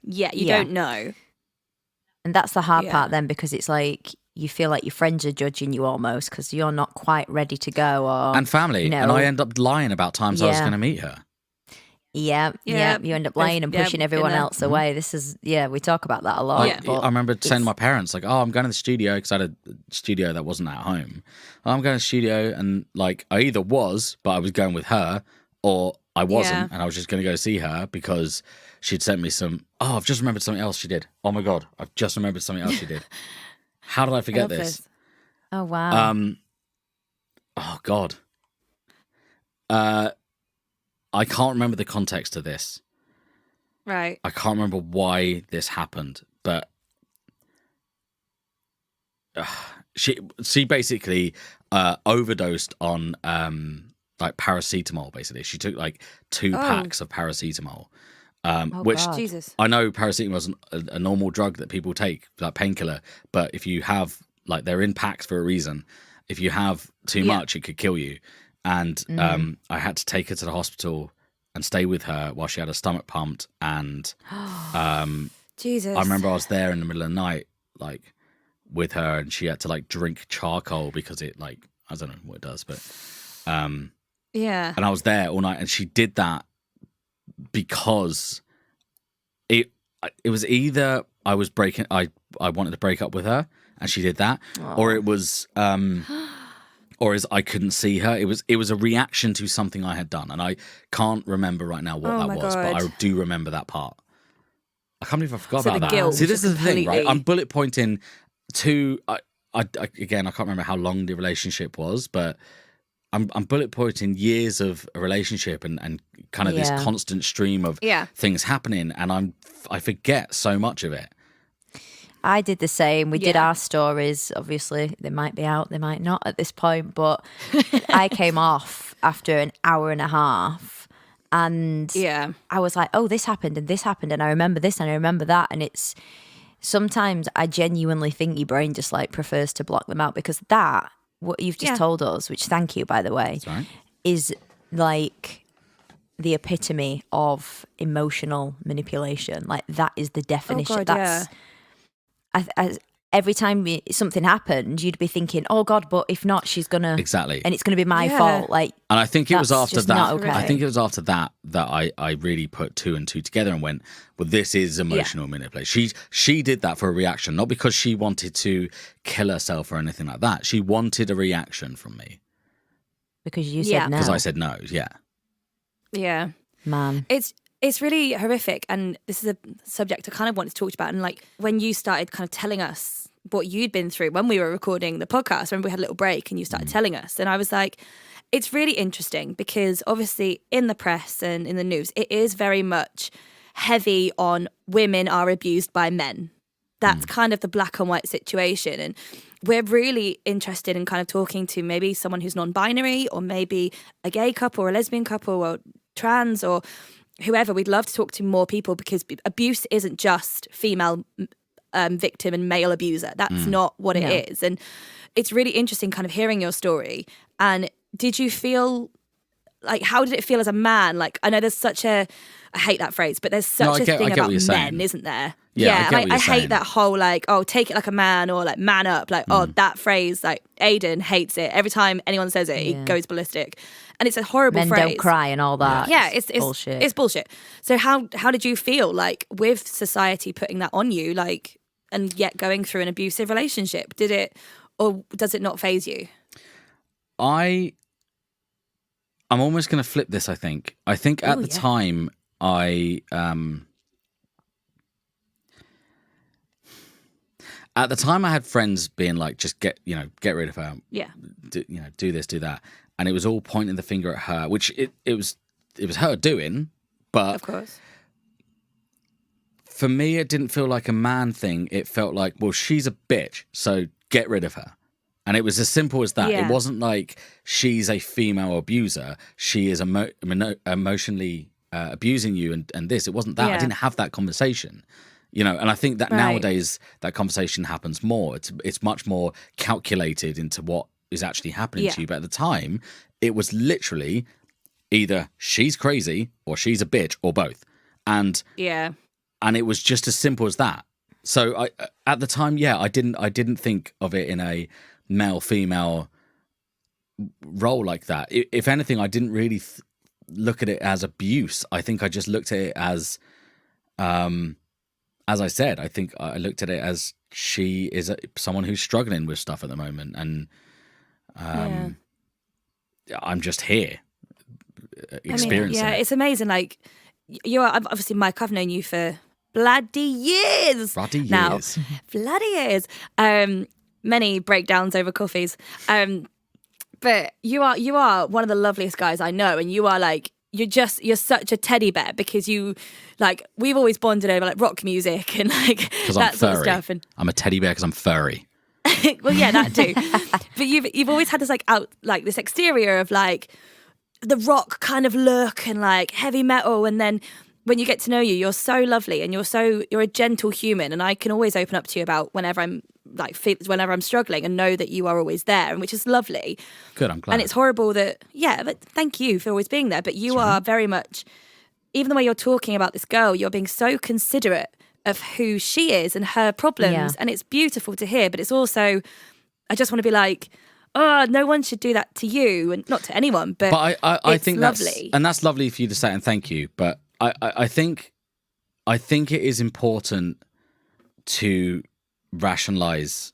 Yeah, you Yeah. don't know. And that's the hard Yeah. part then, because it's like you feel like your friends are judging you almost because you're not quite ready to go, or And family, no. and I end up lying about times I was Yeah. going to meet her. Yeah, Yeah, you end up there's- lying and yeah, pushing we've everyone been there. else away. This is, we talk about that a lot. Yeah. But I remember saying to my it's- parents, like, "Oh, I'm going to the studio," because I had a studio that wasn't at home. "Oh, I'm going to the studio," and like I either was, but I was going with her, or I wasn't, Yeah. and I was just going to go see her because she'd sent me some. Oh, I've just remembered something else she did. Oh my god, I've just remembered something else she did. How did I I forget love this? oh wow. Oh god. I can't remember the context of this. Right. I can't remember why this happened, but she basically overdosed on like paracetamol. Basically, she took like 2 packs of paracetamol, which God. Jesus. I know paracetamol is a normal drug that people take, like painkiller. But if you have, like, they're in packs for a reason. If you have too Yeah. much, it could kill you. And I had to take her to the hospital and stay with her while she had her stomach pumped. And Jesus. I remember I was there in the middle of the night, like, with her, and she had to like drink charcoal because it, like, I don't know what it does, but Yeah. and I was there all night, and she did that because it was either I wanted to break up with her, and she did that, or it was or as I couldn't see her. It was a reaction to something I had done, and I can't remember right now what Oh that my was, but I God. do remember that part. I can't believe I forgot So about the that. guilt See, this was is the thing, right? completely- I'm bullet pointing to. Again, I can't remember how long the relationship was, but I'm bullet pointing years of a relationship and kind of this Yeah. constant stream of Yeah. things happening, and I forget so much of it. I did the same. We did Yeah. our stories. Obviously, they might be out, they might not at this point. But I came off after an hour and a half, and Yeah. I was like, "Oh, this happened and this happened, and I remember this and I remember that." And it's sometimes I genuinely think your brain just like prefers to block them out, because that what you've just Yeah. told us, which thank you by the way, Right? is like the epitome of emotional manipulation. Like that is the definition. God, That's every time something happened, you'd be thinking, "Oh God, but if not, she's gonna Exactly. and it's gonna be my Yeah. fault." Like, And I think it was That's after just that. not okay. I think it was after that I really put 2 and 2 together and went, well, this is emotional manipulation. She did that for a reaction, not because she wanted to kill herself or anything like that. She wanted a reaction from me because you Yeah. said no, because I said no. Yeah. Yeah. man. It's really horrific, and this is a subject I kind of wanted to talk about. And like when you started kind of telling us what you'd been through when we were recording the podcast, remember we had a little break and you started telling us, and I was like, it's really interesting because obviously in the press and in the news, it is very much heavy on women are abused by men. That's kind of the black and white situation. And we're really interested in kind of talking to maybe someone who's non-binary, or maybe a gay couple or a lesbian couple or trans or whoever. We'd love to talk to more people, because abuse isn't just female victim and male abuser. That's not what it is. And it's really interesting kind of hearing your story. And did you feel like, how did it feel as a man? Like, I know there's such a, I hate that phrase, but there's such No, I a get thing what about you're men, saying. isn't there? Yeah, I get like what I you're hate saying. that whole like, oh, take it like a man, or like man up. Like, oh, that phrase, like Aiden hates it. Every time anyone says it, he Yeah. goes ballistic. And it's a horrible Men phrase. don't cry and all that. Yeah, it's bullshit. It's bullshit. So how did you feel like with society putting that on you, like, and yet going through an abusive relationship? Did it, or does it not faze you? I'm almost going to flip this. I think at the time at the time I had friends being like, just get rid of her. Yeah. Do this, do that. And it was all pointing the finger at her, which it was her doing. But Of course. for me, it didn't feel like a man thing. It felt like, well, she's a bitch, so get rid of her. And it was as simple as that. Yeah. It wasn't like she's a female abuser. She is emotionally abusing you and this. It wasn't that. I Yeah. didn't have that conversation. And I think that Right. nowadays that conversation happens more. It's much more calculated into what is actually happening to Yeah. you. But at the time, it was literally either she's crazy or she's a bitch or both. And Yeah. it was just as simple as that. So at the time, I didn't think of it in a male female role like that. If anything, I didn't really look at it as abuse. I think I just looked at it as I said, I think I looked at it as she is someone who's struggling with stuff at the moment, and I'm just here experiencing yeah, it. it's amazing. Like, you are obviously, Mike, I've known you for bloody years. Bloody now. years. Bloody years. Many breakdowns over coffees. But you are one of the loveliest guys I know, and you are like, you're such a teddy bear, because you, like, we've always bonded over like rock music and like Because that I'm sort of furry. stuff. And I'm a teddy bear because I'm furry. well, yeah, that too. But you've always had this this exterior of like the rock kind of look and like heavy metal, and then when you get to know you, you're so lovely and you're a gentle human, and I can always open up to you about whenever I'm whenever I'm struggling, and know that you are always there, and which is lovely. Good, I'm glad. And it's horrible that but thank you for always being there. But you are very much, even the way you're talking about this girl, you're being so considerate of who she is and her problems, Yeah. and it's beautiful to hear. But it's also, I just want to be like, oh, no one should do that to you, and not to anyone. But I it's think lovely. that's lovely for you to say, and thank you. But I think it is important to rationalize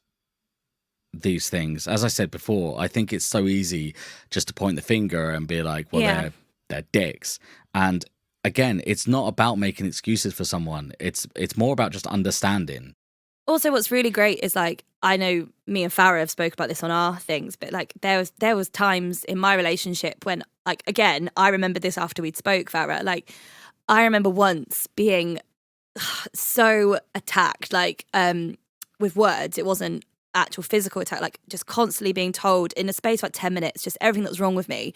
these things. As I said before, I think it's so easy just to point the finger and be like, well, Yeah. they're dicks. And again, it's not about making excuses for someone. It's more about just understanding. Also, what's really great is, like, I know me and Farah have spoke about this on our things, but like there was times in my relationship when, like, again, I remember this after we'd spoke, Farah. Like, I remember once being so attacked, like, with words. It wasn't actual physical attack, like just constantly being told in a space of like 10 minutes just everything that was wrong with me.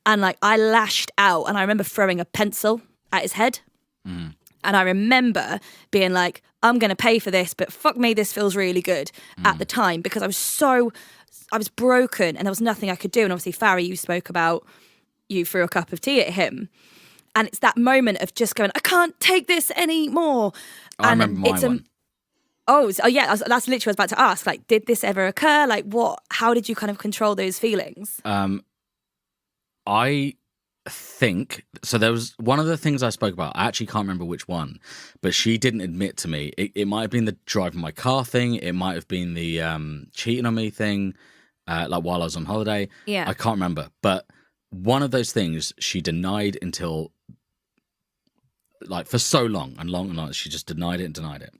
And like I lashed out, and I remember throwing a pencil at his head. And I remember being like, I'm going to pay for this, but fuck me, this feels really good at the time, because I was broken and there was nothing I could do. And obviously, Farah, you spoke about you threw a cup of tea at him. And it's that moment of just going, I can't take this anymore. I And remember my one. Yeah, that's literally what I was about to ask. Like, did this ever occur? Like, how did you kind of control those feelings? I think so. There was one of the things I spoke about. I actually can't remember which one, but she didn't admit to me. It might have been the driving my car thing. It might have been the cheating on me thing, like while I was on holiday. Yeah. I can't remember. But one of those things she denied until, like, for so long and long and long. She just denied it and denied it.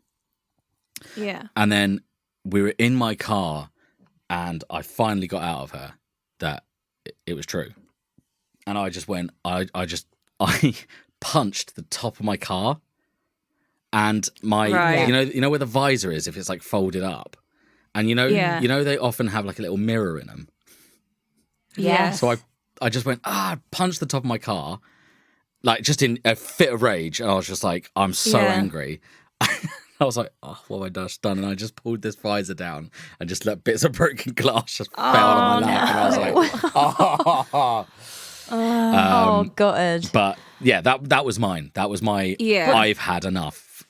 Yeah. And then we were in my car, and I finally got out of her that it was true. And I just went, I punched the top of my car, and my, Right. you know where the visor is, if it's like folded up, and Yeah. they often have like a little mirror in them. Yeah. So I just went, punched the top of my car, like just in a fit of rage. And I was just like, I'm so Yeah. angry. I was like, oh, what have I just done? And I just pulled this visor down and just let bits of broken glass just fell on my lap. And I was like, Oh, gutted. But yeah, that was mine. That was my, Yeah. I've had enough.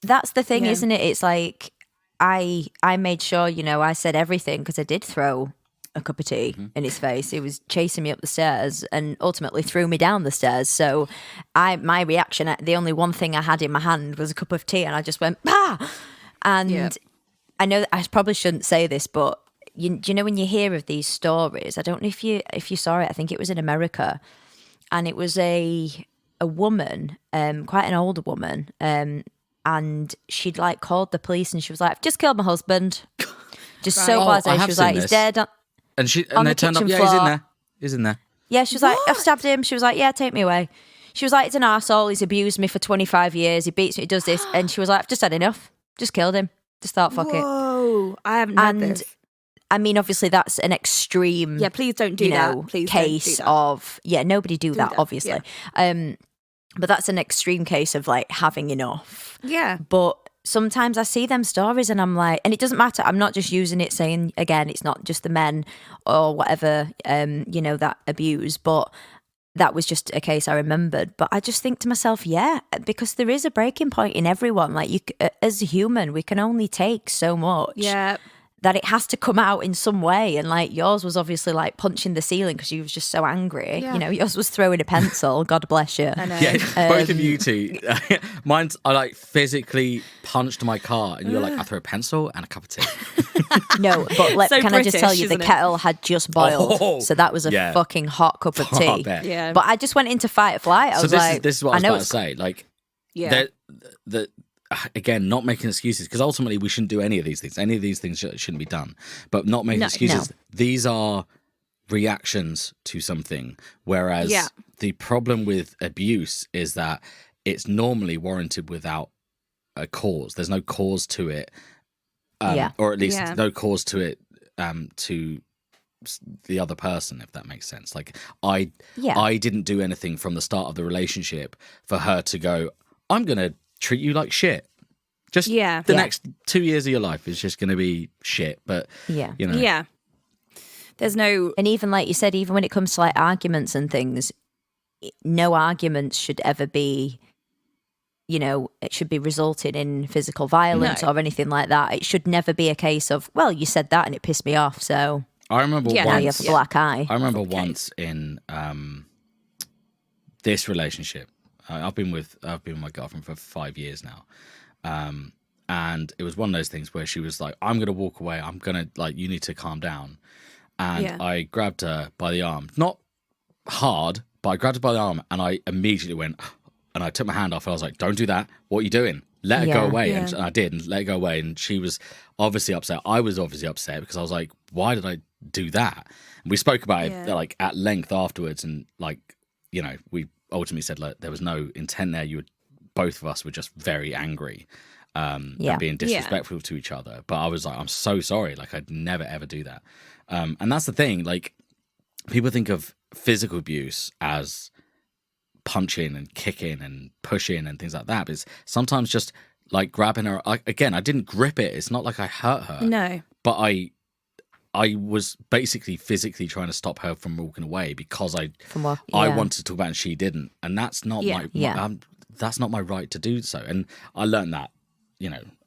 That's the thing, Yeah. isn't it? It's like I made sure, I said everything because I did throw a cup of tea in his face. He was chasing me up the stairs and ultimately threw me down the stairs. So my reaction, the only one thing I had in my hand was a cup of tea, and I just went, bah! And Yeah. I know that I probably shouldn't say this, but do you know when you hear of these stories? I don't know if you saw it. I think it was in America, and it was a woman, quite an older woman, and she'd like called the police, and she was like, "I've just killed my husband." Just so Oh, I blasé. have She was seen like, "He's this. dead." And they the turned up. kitchen Yeah, he's in floor. there. He's in there. Yeah, she was like, "I've stabbed him." She was like, "Yeah, take me away." She was like, "He's an arsehole. He's abused me for 25 years. He beats me. He does this." And she was like, "I've just had enough. Just killed him. Just thought, fuck it." Whoa, I haven't heard And this. I mean, obviously, that's an extreme, Yeah, please don't do that. Please case don't do that. of nobody do that, that, obviously. But that's an extreme case of like having enough. Yeah. But sometimes I see them stories and I'm like, and it doesn't matter. I'm not just using it saying, again, it's not just the men or whatever, that abuse, but that was just a case I remembered. But I just think to myself, yeah, because there is a breaking point in everyone. Like as a human, we can only take so much. Yeah. That it has to come out in some way. And like yours was obviously like punching the ceiling because you was just so angry. Yeah. Yours was throwing a pencil. God bless you. I know. Yeah, both of you two. Mine's I like physically punched my car, and you're like, I throw a pencil and a cup of tea. No, but So can I just tell British, you, the isn't it? kettle had just boiled. Oh, So that was a yeah. fucking hot cup of I tea. bet. Yeah. But I just went into fight or flight. I So was this like, is what I was know about to it's say. Like, Yeah. that again, not making excuses, because ultimately we shouldn't do any of these things. Any of these things shouldn't be done. But not making excuses. no. These are reactions to something. Whereas Yeah. the problem with abuse is that it's normally warranted without a cause. There's no cause to it, or at least Yeah. no cause to it to the other person, if that makes sense. Like I didn't do anything from the start of the relationship for her to go, I'm gonna treat you like shit. Just Yeah. the Yeah. next 2 years of your life is just gonna be shit. But Yeah. Yeah. There's no. And even like you said, even when it comes to like arguments and things, no arguments should ever be, it should be resulting in physical violence No. or anything like that. It should never be a case of, well, you said that and it pissed me off, so I remember Yeah, now you once have a black eye. I remember Okay. once in this relationship, I've been with my girlfriend for 5 years now, and it was one of those things where she was like, "I'm going to walk away. I'm going to like, you need to calm down." And Yeah. I grabbed her by the arm, not hard, but I grabbed her by the arm, and I immediately went, and I took my hand off, and I was like, "Don't do that. What are you doing? Let her go Yeah. away." Yeah. And I did, and let her go away. And she was obviously upset. I was obviously upset because I was like, "Why did I do that?" And we spoke about it Yeah. like at length afterwards, and like, we ultimately said like there was no intent there. Both of us were just very angry, and being disrespectful to each other. But I was like, "I'm so sorry. Like, I'd never ever do that." And that's the thing. Like, people think of physical abuse as punching and kicking and pushing and things like that. But it's sometimes just like grabbing her. Again, I didn't grip it. It's not like I hurt her. No. But I was basically physically trying to stop her from walking away because I wanted to talk about it and she didn't. And that's not that's not my right to do so. And I learned that,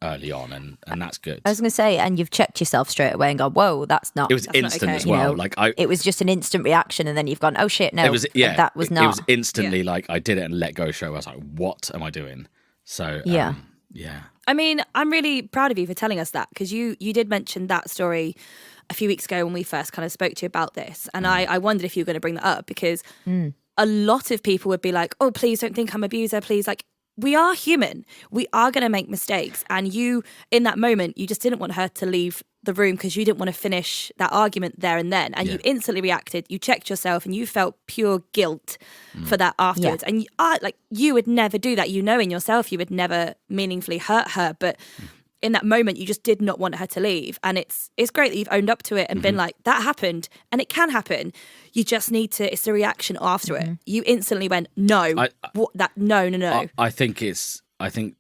early on, and that's good. I was going to say, and you've checked yourself straight away and gone, whoa, that's not. It was not instant okay. as well. It was just an instant reaction, and then you've gone, oh shit, no, it was that was not. It was instantly like I did it and let go. Show. I was like, what am I doing? So yeah. I mean, I'm really proud of you for telling us that, because you did mention that story a few weeks ago when we first kind of spoke to you about this. And I wondered if you were going to bring that up, because a lot of people would be like, oh, please don't think I'm an abuser. Please, like, we are human. We are going to make mistakes. And you, in that moment, you just didn't want her to leave the room because you didn't want to finish that argument there and then. And you instantly reacted. You checked yourself and you felt pure guilt for that afterwards. And you would never do that. You know in yourself you would never meaningfully hurt her. But in that moment, you just did not want her to leave. And it's great that you've owned up to it and been like, that happened. And it can happen. You just need to, it's the reaction after it. You instantly went, no, no. I think, but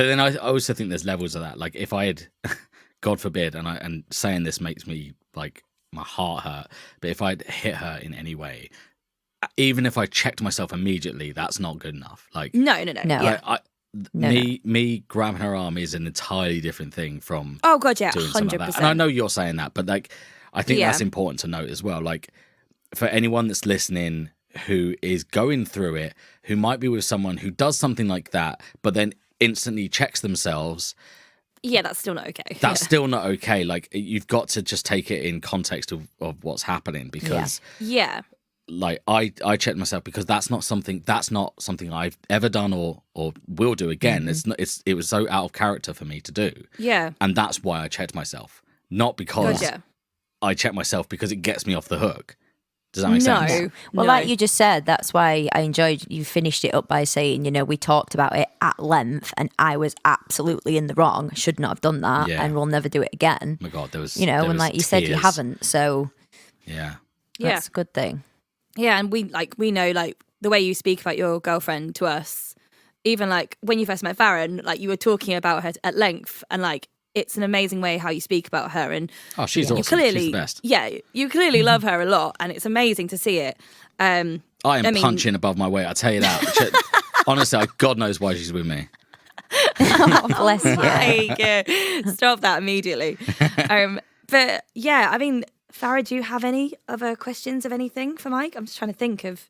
then I also think there's levels of that. Like if I had, God forbid, and saying this makes me like my heart hurt, but if I'd hit her in any way, even if I checked myself immediately, that's not good enough. Like No. No. Yeah. No, me grabbing her arm is an entirely different thing from Oh god, yeah, doing something like 100%. that. And I know you're saying that, but like, I think Yeah. that's important to note as well. Like, for anyone that's listening who is going through it, who might be with someone who does something like that, but then instantly checks themselves, Yeah, that's still not okay. that's still not okay. Like, you've got to just take it in context of what's happening, because Yeah. like I checked myself, because that's not something I've ever done or will do again. It was so out of character for me to do. Yeah. And that's why I checked myself. Not because Gotcha. I check myself because it gets me off the hook. Does that make No. sense? Well, No. like you just said, that's why I enjoyed you finished it up by saying, we talked about it at length and I was absolutely in the wrong. Should not have done that Yeah. and we'll never do it again. Oh my God, there was And was like you said, you tears. haven't. So Yeah. Yeah. that's a good thing. Yeah, and we know like the way you speak about your girlfriend to us, even like when you first met Farron, like you were talking about her at length, and like it's an amazing way how you speak about her, and Oh, she's you awesome. clearly, She's the best. yeah, you clearly love her a lot, and it's amazing to see it. I am punching above my weight. I tell you that. Honestly, God knows why she's with me. Oh, bless you. Like, stop that immediately. But yeah, I mean, Farah, do you have any other questions of anything for Mike? I'm just trying to think of.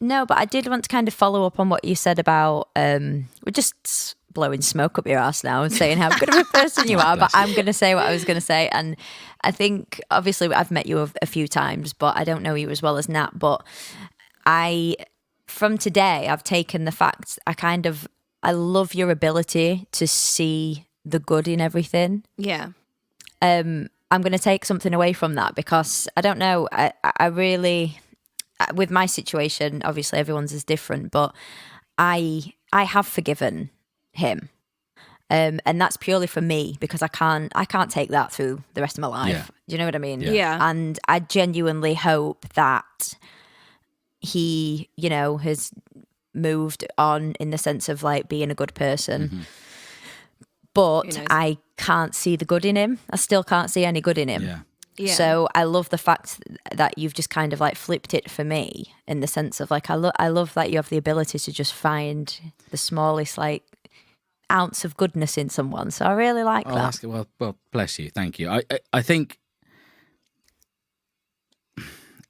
No, but I did want to kind of follow up on what you said about we're just blowing smoke up your ass now and saying how good of a person you are, but I'm going to say what I was going to say. And I think, obviously, I've met you a few times, but I don't know you as well as Nat. But from today, I've taken the fact I love your ability to see the good in everything. Yeah. I'm going to take something away from that because I don't know. I really, with my situation, obviously everyone's is different, but I have forgiven him, and that's purely for me because I can't take that through the rest of my life. Yeah. Do you know what I mean? Yeah. And I genuinely hope that he, has moved on in the sense of like being a good person. Mm-hmm. But Who knows? I can't see the good in him. I still can't see any good in him. Yeah. Yeah. So I love the fact that you've just kind of like flipped it for me in the sense of like I love that you have the ability to just find the smallest like ounce of goodness in someone. So I really like Oh, that. that's good. Well, bless you. Thank you. I think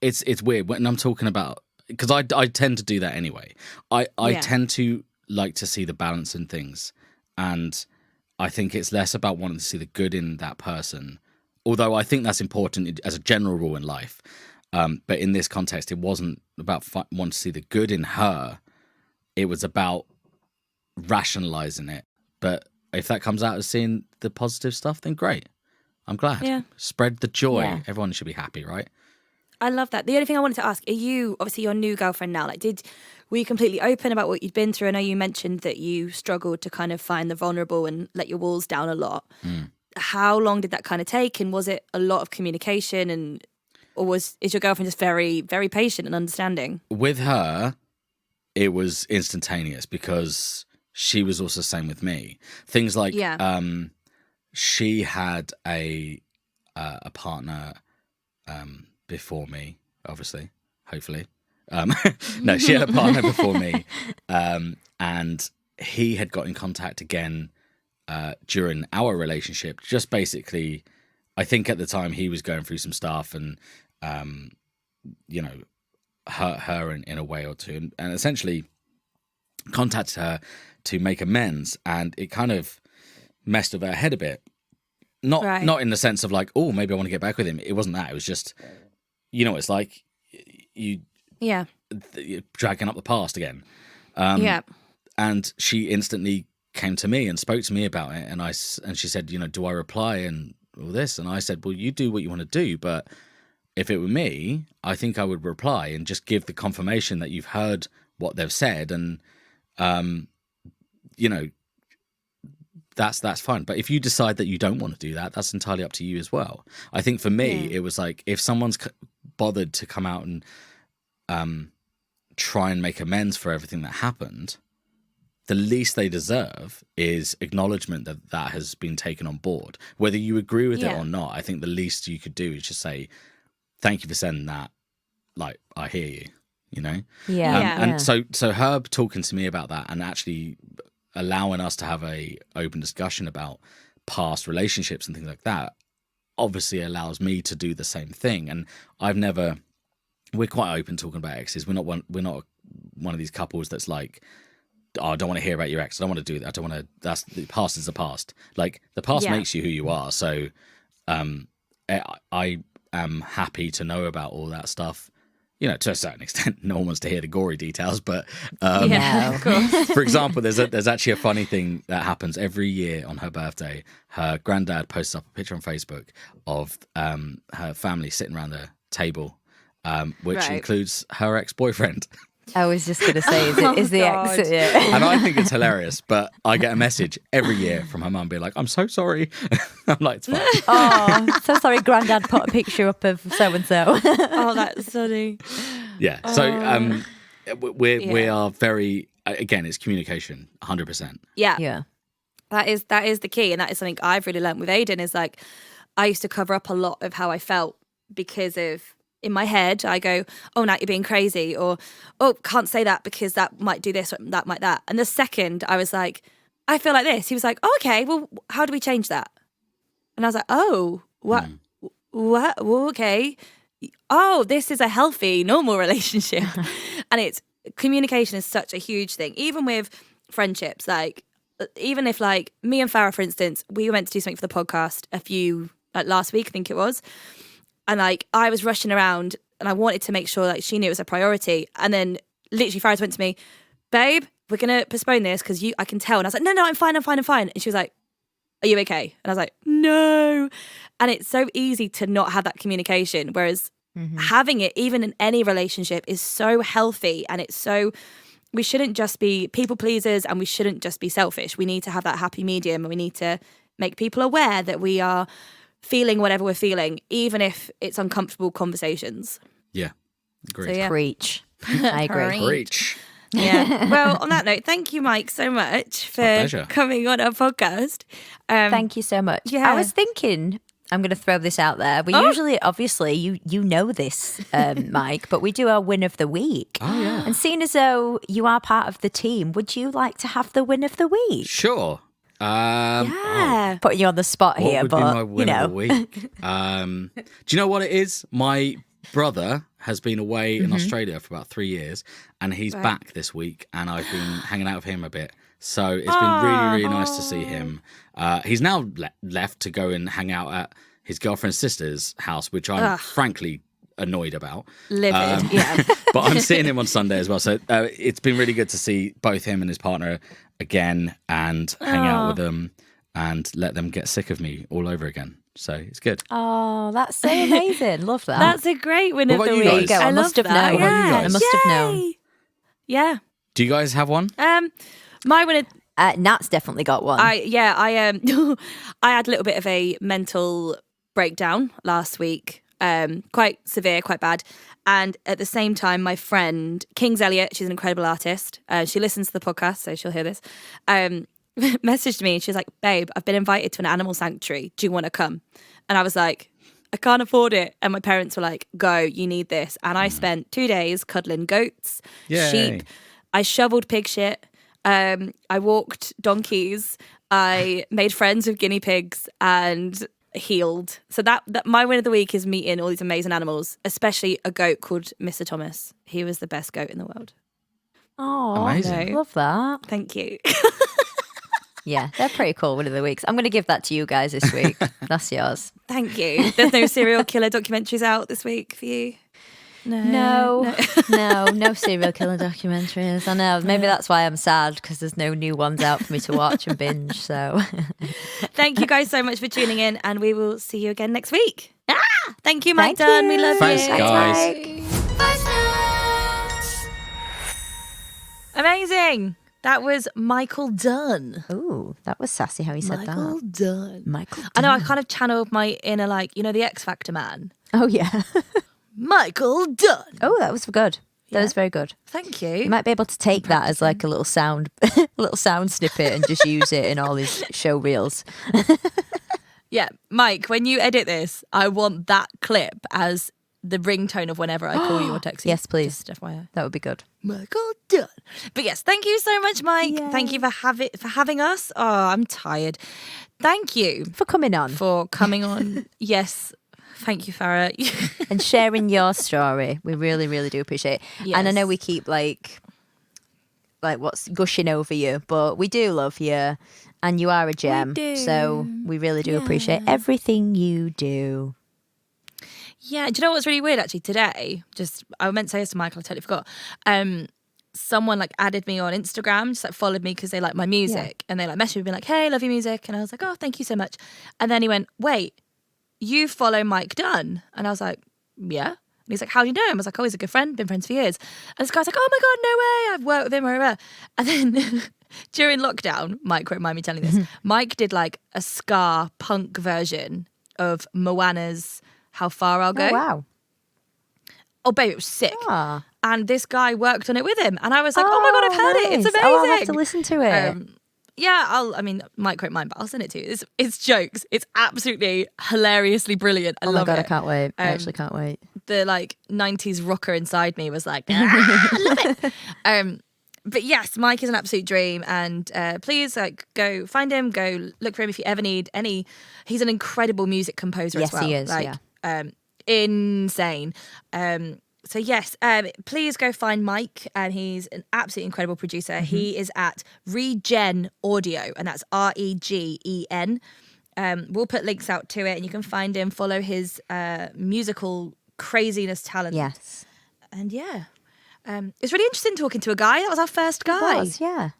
it's weird when I'm talking about, because I tend to do that anyway. I Yeah. tend to like to see the balance in things, and I think it's less about wanting to see the good in that person, although I think that's important as a general rule in life. But in this context, it wasn't about wanting to see the good in her. It was about rationalizing it. But if that comes out as seeing the positive stuff, then great. I'm glad. Yeah. Spread the joy. Yeah. Everyone should be happy, right? I love that. The only thing I wanted to ask, are you obviously your new girlfriend now? Like, were you completely open about what you'd been through? I know you mentioned that you struggled to kind of find the vulnerable and let your walls down a lot. How long did that kind of take? And was it a lot of communication, or is your girlfriend just very, very patient and understanding? With her, it was instantaneous because she was also the same with me. Things like she had a partner before me, obviously, hopefully. No, she had a partner before me, and he had got in contact again during our relationship. Just basically, I think at the time he was going through some stuff, and hurt her in a way or two, and essentially contacted her to make amends, and it kind of messed with her head a bit. Not in the sense of like, oh, maybe I want to get back with him. It wasn't that. It was just, it's like you're dragging up the past again. And she instantly came to me and spoke to me about it, and she said, do I reply and all this? And I said, well, you do what you want to do, but if it were me, I think I would reply and just give the confirmation that you've heard what they've said, and that's fine. But if you decide that you don't want to do that, that's entirely up to you as well. I think for me, it was like, if someone's bothered to come out and try and make amends for everything that happened, the least they deserve is acknowledgement that has been taken on board. Whether you agree with it or not, I think the least you could do is just say, thank you for sending that. Like, I hear you, Yeah. And so her talking to me about that and actually allowing us to have a open discussion about past relationships and things like that obviously allows me to do the same thing. And we're quite open talking about exes. We're not one of these couples that's like, oh, I don't want to hear about your ex. I don't want to do that. I don't want to. That's the past is the past. Like the past makes you who you are. So, I am happy to know about all that stuff. You know, to a certain extent, no one wants to hear the gory details, but of course. for example, there's actually a funny thing that happens every year on her birthday. Her granddad posts up a picture on Facebook of her family sitting around the table, which includes her ex-boyfriend. I was just going to say, is the ex? Yeah. And I think it's hilarious, but I get a message every year from her mum being like, I'm so sorry. I'm like, it's fine. Oh, so sorry, Granddad put a picture up of so-and-so. Oh, that's funny. Yeah. So we are very, again, it's communication, 100%. Yeah. Yeah. That is the key. And that is something I've really learned with Aiden is like, I used to cover up a lot of how I felt because of, in my head, I go, oh, Nat, you're being crazy, or, oh, can't say that because that might do this, or that might that. And the second I was like, I feel like this, he was like, oh, okay, well, how do we change that? And I was like, oh, what? What? Well, okay. Oh, this is a healthy, normal relationship. And it's communication is such a huge thing, even with friendships. Like, even if like me and Farah, for instance, we went to do something for the podcast last week, I think it was. And like I was rushing around and I wanted to make sure like she knew it was a priority. And then literally Farah went to me, babe, we're going to postpone this because I can tell. And I was like, no, I'm fine. And she was like, are you okay? And I was like, no. And it's so easy to not have that communication. Whereas having it, even in any relationship, is so healthy. And it's so, we shouldn't just be people pleasers and we shouldn't just be selfish. We need to have that happy medium and we need to make people aware that we are feeling whatever we're feeling, even if it's uncomfortable conversations. Yeah. Agreed. So, yeah. Preach. I agree. Preach. Yeah. Well, on that note, thank you, Mike, so much for coming on our podcast. Thank you so much. Yeah. I was thinking, I'm going to throw this out there. We usually, obviously, you know this, Mike, but we do our win of the week. Oh, yeah. And seeing as though you are part of the team, would you like to have the win of the week? Sure. Yeah. Putting you on the spot What here, would but be my win you know. of the week? Do you know what it is? My brother has been away in Australia for about 3 years, and he's back this week, and I've been hanging out with him a bit. So it's been really, really nice to see him. He's now left to go and hang out at his girlfriend's sister's house, which I'm frankly annoyed about. Livid, yeah. But I'm seeing him on Sunday as well. So it's been really good to see both him and his partner again and hang out with them and let them get sick of me all over again. So it's good. Oh, that's so amazing. Love that. That's a great win of What the about you week. guys? There you go. I must have known. What about you guys? I must have known. Yay. Yeah. Do you guys have one? My win of Nat's definitely got one. I had a little bit of a mental breakdown last week. Quite severe, quite bad. And at the same time, my friend, Kings Elliott, she's an incredible artist. She listens to the podcast, so she'll hear this. Messaged me and she was like, babe, I've been invited to an animal sanctuary. Do you want to come? And I was like, I can't afford it. And my parents were like, go, you need this. And I spent 2 days cuddling goats, sheep. I shoveled pig shit. I walked donkeys. I made friends with guinea pigs and healed. So that my win of the week is meeting all these amazing animals, especially a goat called Mr. Thomas. He was the best goat in the world. Oh, amazing. Love that. Thank you. Yeah, they're pretty cool. Win of the weeks. I'm going to give that to you guys this week. That's yours. Thank you. There's no serial killer documentaries out this week for you? No serial killer documentaries. I know. Maybe that's why I'm sad, because there's no new ones out for me to watch and binge. So Thank you guys so much for tuning in, and we will see you again next week. Thank you, Mike Thank Dunn. you. We love Thanks, you. guys. Voice notes. Amazing. That was Mykel Dunn. ooh, that was sassy how he said Mykel that. Dunn. Mykel Dunn. I know, I kind of channeled my inner, like, you know, the X Factor man. Oh yeah. Mykel Dunn. Oh, that was good. That was very good. Thank You you. might be able to take that as like a little sound, snippet, and just use it in all his show reels. Yeah, Mike, when you edit this, I want that clip as the ringtone of whenever I call you or text you. Yes, please. Just FYI. That would be good. Mykel Dunn. But yes, thank you so much, Mike. Thank you for having us. Oh, I'm tired. Thank you For coming on for coming on. Yes. Thank you, Farah. and sharing your story. We really, really do appreciate it. And I know Yes. we keep like what's gushing over you, but we do love you and you are a gem. do. So we really do appreciate everything you do. Yeah, do you know what's really weird actually today? Just I meant to say this to Michael, I totally forgot. Someone like added me on Instagram, just like followed me because they like my music, and they like messaged me being like, "Hey, love your music," and I was like, "Oh, thank you so much." And then he went, "Wait, you follow Mykel Dunn?" And I was like, "Yeah." And he's like, "How do you know him?" I was like, "Oh, he's a good friend, been friends for years." And this guy's like, "Oh my god, no way! I've worked with him." Whatever. And then during lockdown, Mike won't mind me telling this. Mike did like a ska punk version of Moana's "How Far I'll Go." Oh, wow. Oh, babe, it was sick. Ah. And this guy worked on it with him. And I was like, oh my God, I've heard it. It's nice. amazing. Oh, I'll have to listen to it. Yeah, Mike won't mind, but I'll send it to you. It's jokes. It's absolutely hilariously brilliant. I Oh my love God, it. I can't wait. I actually can't wait. The like 90s rocker inside me was like, I love it. But yes, Mike is an absolute dream. And please like go find him, go look for him if you ever need any. He's an incredible music composer Yes, as well. he is, Like, insane. So yes, please go find Mike, and he's an absolutely incredible producer. He is at Regen Audio, and that's REGEN. We'll put links out to it, and you can find him, follow his musical craziness talent. Yes. And yeah, it's really interesting talking to a guy. That was our first guy. It was, yeah.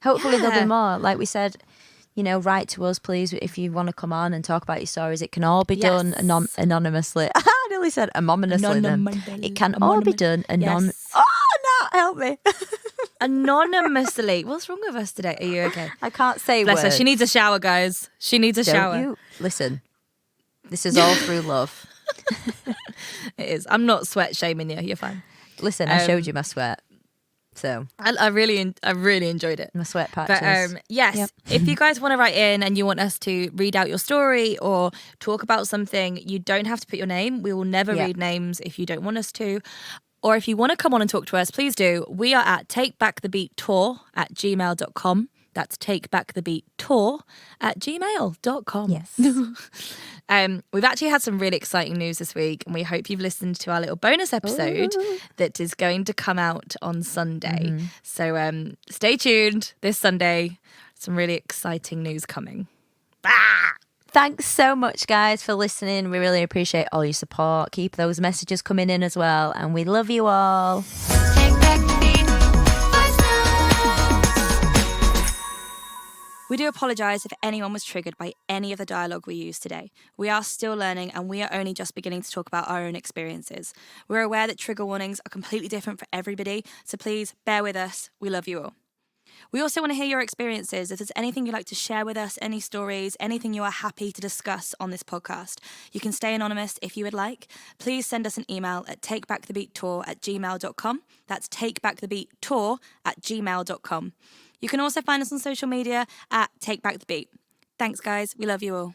Hopefully there'll Yeah. be more. Like we said, write to us, please, if you want to come on and talk about your stories. It can all be done Yes. anonymously. I nearly said anonymously. then. It can all be done anonymously. Yes. Oh, no, help me. Anonymously. What's wrong with us today? Are you okay? I can't say Bless her. words. She needs a shower, guys. She needs a Don't shower. you listen. This is all through love. It is. I'm not sweat shaming you. You're fine. Listen, I showed you my sweat. So I really enjoyed it. my sweat patches. But yes, Yep. if you guys want to write in and you want us to read out your story or talk about something, you don't have to put your name. We will never Yeah. read names if you don't want us to. Or if you want to come on and talk to us, please do. We are at takebackthebeattour@gmail.com. That's takebackthebeattour@gmail.com. Yes. We've actually had some really exciting news this week, and we hope you've listened to our little bonus episode that is going to come out on Sunday. So stay tuned this Sunday. Some really exciting news coming. Thanks so much, guys, for listening. We really appreciate all your support. Keep those messages coming in as well. And we love you all. Take back the beat. Voice notes. We do apologise if anyone was triggered by any of the dialogue we used today. We are still learning, and we are only just beginning to talk about our own experiences. We're aware that trigger warnings are completely different for everybody, so please bear with us. We love you all. We also want to hear your experiences. If there's anything you'd like to share with us, any stories, anything you are happy to discuss on this podcast, you can stay anonymous if you would like. Please send us an email at takebackthebeattour@gmail.com. That's takebackthebeattour@gmail.com. You can also find us on social media at takebackthebeat. Thanks, guys. We love you all.